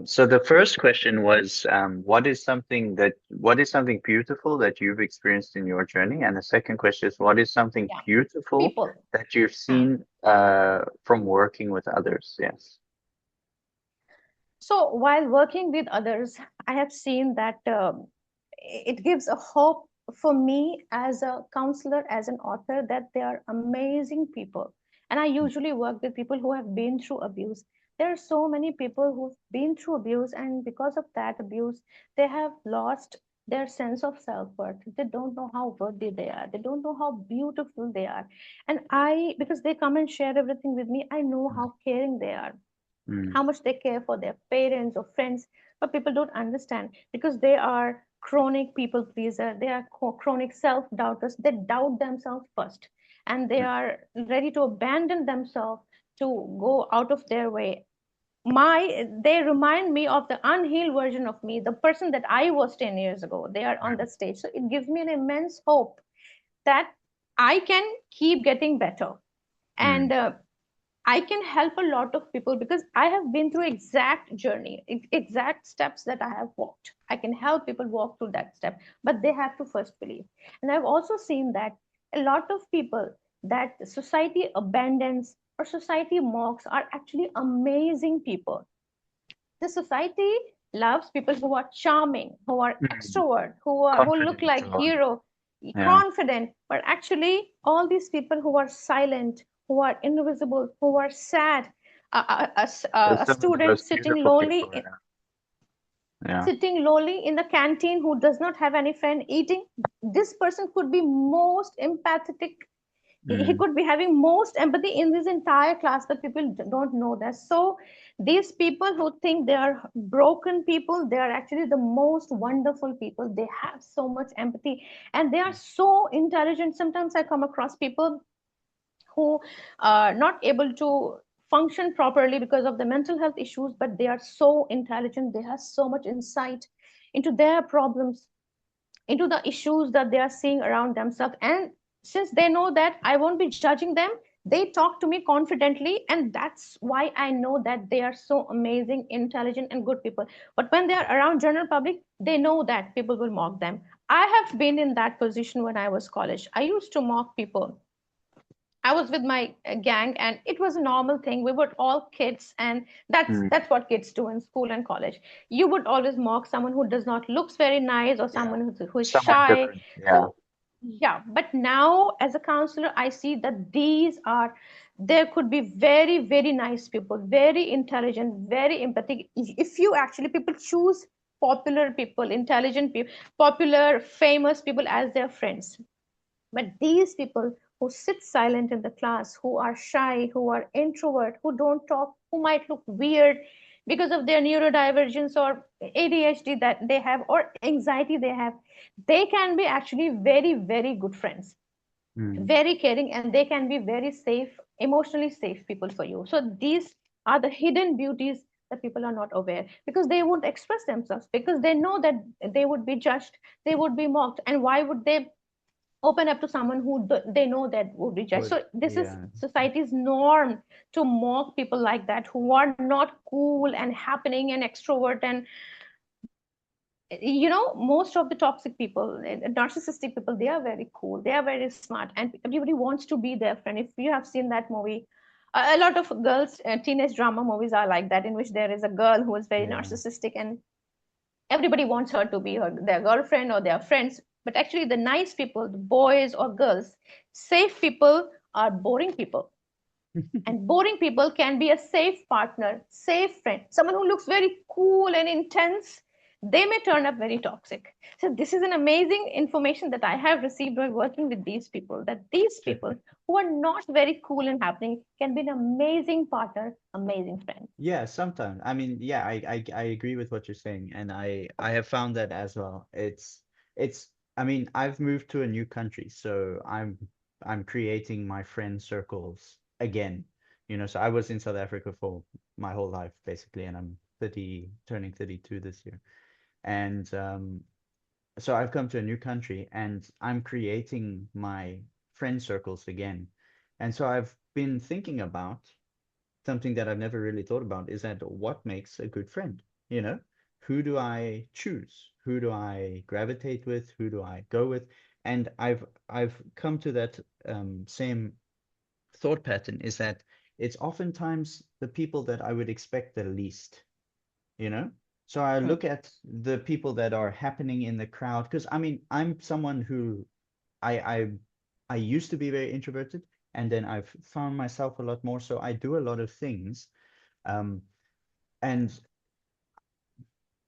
S1: So the first question was, what is something beautiful that you've experienced in your journey? And the second question is, what is something
S2: yeah,
S1: beautiful
S2: people.
S1: that you've
S2: Huh.
S1: seen from working with others? Yes.
S2: So while working with others, I have seen that it gives a hope for me as a counselor, as an author, that they are amazing people. And I usually work with people who have been through abuse. There are so many people who've been through abuse, and because of that abuse, they have lost their sense of self-worth. They don't know how worthy they are. They don't know how beautiful they are. And because they come and share everything with me, I know how caring they are,
S1: Mm.
S2: how much they care for their parents or friends. But people don't understand, because they are chronic people pleaser, they are chronic self doubters. They doubt themselves first, and they
S1: Mm.
S2: are ready to abandon themselves to go out of their way. They remind me of the unhealed version of me, the person that I was 10 years ago. They are on that stage, so it gives me an immense hope that I can keep getting better.
S1: Mm.
S2: And I can help a lot of people, because I have been through exact journey, exact steps that I have walked. I can help people walk through that step, but they have to first believe. And I've also seen that a lot of people that society abandons or society mocks are actually amazing people. The society loves people who are charming, who are
S1: Mm.
S2: extrovert, who look
S1: Confident.
S2: like hero,
S1: Yeah.
S2: confident. But actually, all these people who are silent, who are invisible, who are sad,
S1: They're
S2: a
S1: some of the
S2: student
S1: most beautiful people. Yeah. Yeah.
S2: sitting lowly in the canteen, who does not have any friend, eating. This person could be most empathetic. He
S1: Mm.
S2: could be having most empathy in this entire class, but people don't know that. So these people who think they are broken people, they are actually the most wonderful people. They have so much empathy, and they are so intelligent. Sometimes I come across people who are not able to function properly because of the mental health issues, but they are so intelligent. They have so much insight into their problems, into the issues that they are seeing around themselves. And since they know that I won't be judging them, they talk to me confidently. And that's why I know that they are so amazing, intelligent, and good people. But when they are around general public, they know that people will mock them. I have been in that position when I was college. I used to mock people. I was with my gang, and it was a normal thing. We were all kids, and
S1: Mm.
S2: that's what kids do in school and college. You would always mock someone who does not looks very nice, or
S1: Yeah.
S2: someone who is
S1: Somewhat
S2: shy.
S1: different. Yeah.
S2: So yeah, but now as a counselor, I see that there could be very, very nice people, very intelligent, very empathic. If you actually people choose popular people, intelligent people, popular, famous people as their friends. But these people who sit silent in the class, who are shy, who are introvert, who don't talk, who might look weird because of their neurodivergence or ADHD that they have, or anxiety they have, they can be actually very, very good friends,
S1: Mm.
S2: very caring, and they can be very safe, emotionally safe people for you. So these are the hidden beauties that people are not aware, because they won't express themselves, because they know that they would be judged, they would be mocked, and why would they open up to someone who they know that would be judged?
S1: Would
S2: So this is
S1: yeah.
S2: society's norm, to mock people like that, who are not cool and happening and extrovert and most of the toxic people, narcissistic people, they are very cool, they are very smart, and everybody wants to be their friend. If you have seen that movie, a lot of girls, teenage drama movies are like that, in which there is a girl who is very
S1: Yeah.
S2: narcissistic, and everybody wants her to be their girlfriend or their friends. But actually, the nice people, the boys or girls, safe people, are boring people. And boring people can be a safe partner, safe friend. Someone who looks very cool and intense, they may turn up very toxic. So this is an amazing information that I have received by working with these people, that these people who are not very cool and happening can be an amazing partner, amazing friend.
S1: Yeah, sometimes. I mean, yeah, I agree with what you're saying, and I have found that as well. It's I mean, I've moved to a new country, so I'm creating my friend circles again. So I was in South Africa for my whole life basically, and I'm 30, turning 32 this year. And so I've come to a new country and I'm creating my friend circles again. And so I've been thinking about something that I've never really thought about, is that what makes a good friend? You know, who do I choose? Who do I gravitate with? Who do I go with? And I've come to that same thought pattern, is that it's oftentimes the people that I would expect the least, you know? So I
S2: Hmm.
S1: look at the people that are happening in the crowd, because I mean, I'm someone who I I I used to be very introverted, and then I've found myself a lot more. So I do a lot of things. Um, and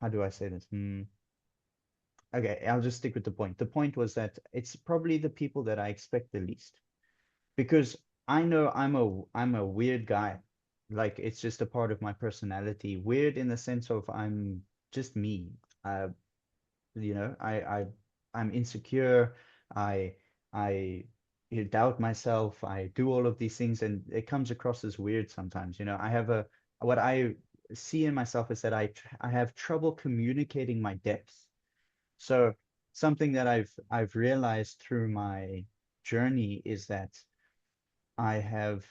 S1: how do I say this? Okay, I'll just stick with the point. The point was that it's probably the people that I expect the least, because I know I'm a weird guy. Like it's just a part of my personality. Weird in the sense of I'm just me. Uh, I'm insecure. I I doubt myself. I do all of these things, and it comes across as weird sometimes. I have a what I see in myself is that I have trouble communicating my depth. So something that I've realized through my journey is that I have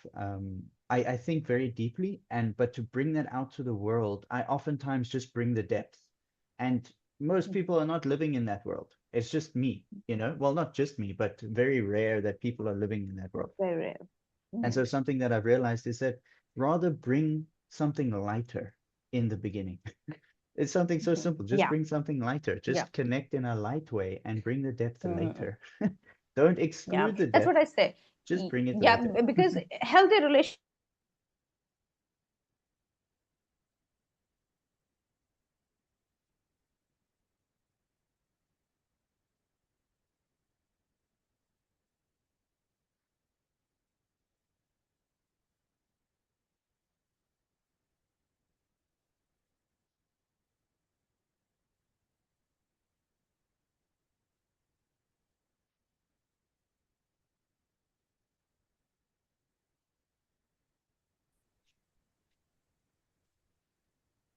S1: I think very deeply, and but to bring that out to the world, I oftentimes just bring the depth. And most people are not living in that world. It's just me. Well, not just me, but very rare that people are living in that world.
S2: Very rare.
S1: And
S2: Hmm.
S1: so something that I've realized is that rather bring something lighter in the beginning. It's something so simple. Just
S2: Yeah,
S1: bring something lighter.
S2: yeah.
S1: Just connect in a light way and bring the depth
S2: Hmm.
S1: later. Don't
S2: Yeah,
S1: exclude the
S2: that's what
S1: depth,
S2: I say.
S1: just bring it
S2: Yeah,
S1: later.
S2: because healthy relationships.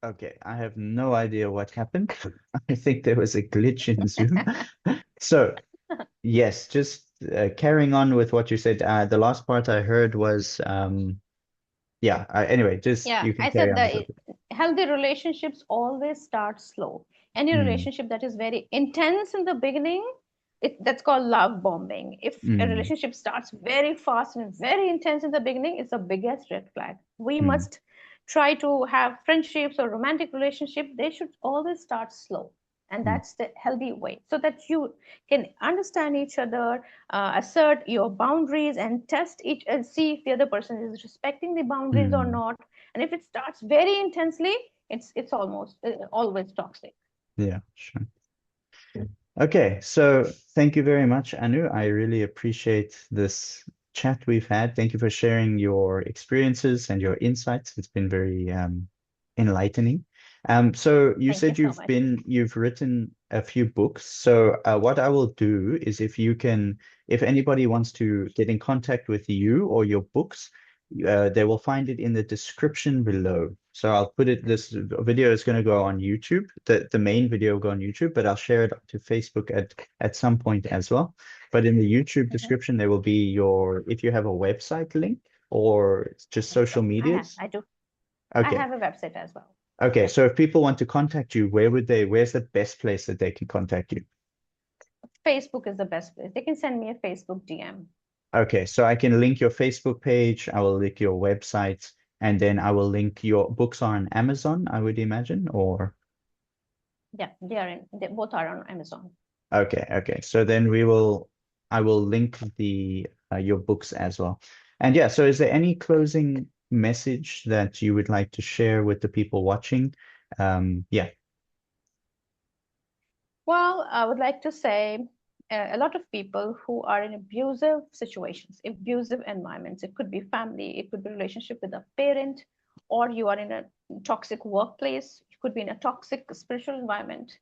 S1: Okay, I have no idea what happened. I think there was a glitch in Zoom. So, yes, just carrying on with what you said. The last part I heard was, yeah, anyway, just
S2: Yeah,
S1: you can
S2: I
S1: carry
S2: said
S1: on with
S2: that
S1: it.
S2: healthy relationships always start slow. Any
S1: Mm,
S2: relationship that is very intense in the beginning, that's called love bombing. If a
S1: mm,
S2: relationship starts very fast and very intense in the beginning, it's the biggest red flag. We
S1: mm,
S2: must try to have friendships or romantic relationship. They should always start slow, and
S1: mm,
S2: that's the healthy way, so that you can understand each other, assert your boundaries, and test each and see if the other person is respecting the boundaries or
S1: mm.
S2: not. And if it starts very intensely, it's almost always toxic.
S1: Yeah, sure. Okay, so thank you very much, Anu. I really appreciate this chat we've had. Thank you for sharing your experiences and your insights. It's been very enlightening. So you
S2: Thank you
S1: said
S2: so much.
S1: you've written a few books. So what I will do is if anybody wants to get in contact with you or your books, they will find it in the description below. So I'll put it, this video is going to go on YouTube. The main video will go on YouTube, but I'll share it to Facebook at some point as well. But in the YouTube
S2: Mhm.
S1: description, there will be if you have a website link or just social
S2: Sure,
S1: medias.
S2: I do. I
S1: Okay.
S2: have a website as well.
S1: Okay, so if people want to contact you, where's the best place that they can contact you?
S2: Facebook is the best place. They can send me a Facebook DM.
S1: Okay, so I can link your Facebook page, I will link your website, and then I will link your books are on Amazon, I would imagine, or
S2: Yeah, they both are on Amazon.
S1: okay. So then I will link the your books as well. And yeah, so is there any closing message that you would like to share with the people watching? Yeah.
S2: Well, I would like to say a lot of people who are in abusive situations, abusive environments, it could be family, it could be relationship with a parent, or you are in a toxic workplace, you could be in a toxic spiritual environment.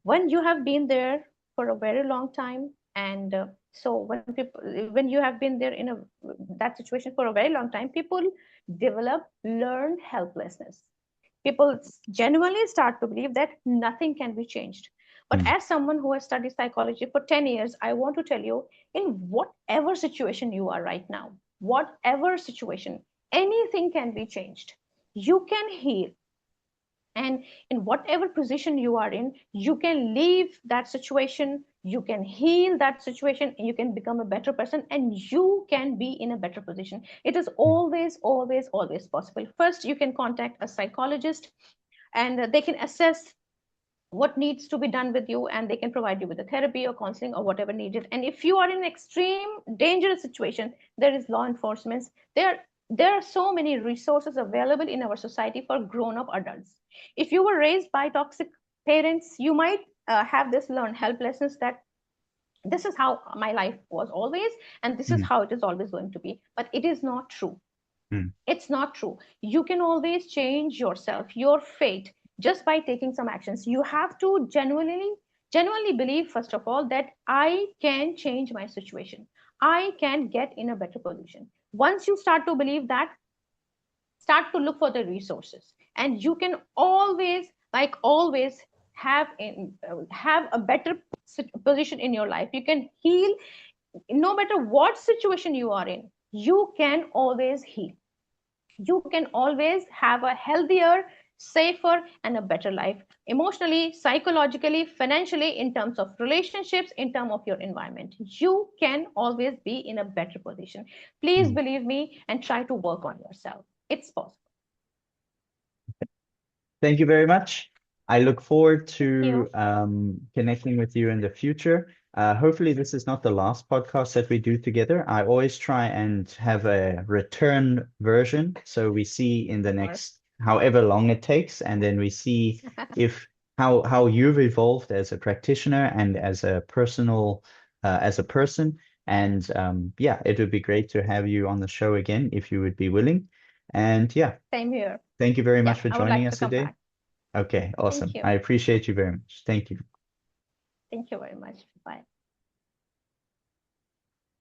S2: When you have been there for a very long time, and so when you have been there in that situation for a very long time, people develop learned helplessness. People genuinely start to believe that nothing can be changed. But
S1: Mm,
S2: as someone who has studied psychology for 10 years, I want to tell you, in whatever situation you are right now, whatever situation, anything can be changed. You can heal, and in whatever position you are in, you can leave that situation, you can heal that situation, you can become a better person, and you can be in a better position. It is
S1: mm,
S2: always possible. First, you can contact a psychologist, and they can assess what needs to be done with you, and they can provide you with a therapy or counseling or whatever needed. And if you are in an extreme dangerous situation, there is law enforcement. There are so many resources available in our society for grown up adults. If you were raised by toxic parents, you might have this learned helplessness that this is how my life was always, and this is
S1: mm,
S2: how it is always going to be. But it is not true.
S1: mm,
S2: It's not true. You can always change yourself, your fate, just by taking some actions. You have to genuinely believe, first of all, that I can change my situation. I can get in a better position. Once you start to believe that, start to look for the resources, and you can always have a better position in your life. You can heal no matter what situation you are in. You can always heal. You can always have a healthier, safer, and a better life, emotionally, psychologically, financially, in terms of relationships, in terms of your environment. You can always be in a better position. Please
S1: mm.
S2: believe me and try to work on yourself. It's possible.
S1: Thank you very much. I look forward
S2: Thank
S1: to
S2: you.
S1: connecting with you in the future. Hopefully, this is not the last podcast that we do together. I always try and have a return version. So we see in the
S2: Of course.
S1: next however long it takes, and then we see if how you've evolved as a practitioner and as a personal as a person. And yeah, it would be great to have you on the show again if you would be willing. And yeah,
S2: Same here.
S1: thank you very
S2: Yeah,
S1: much for
S2: I would
S1: joining
S2: like to
S1: us
S2: come
S1: today.
S2: back.
S1: Okay,
S2: Thank
S1: awesome.
S2: you.
S1: I appreciate you very much. Thank you.
S2: Thank you very much. Bye.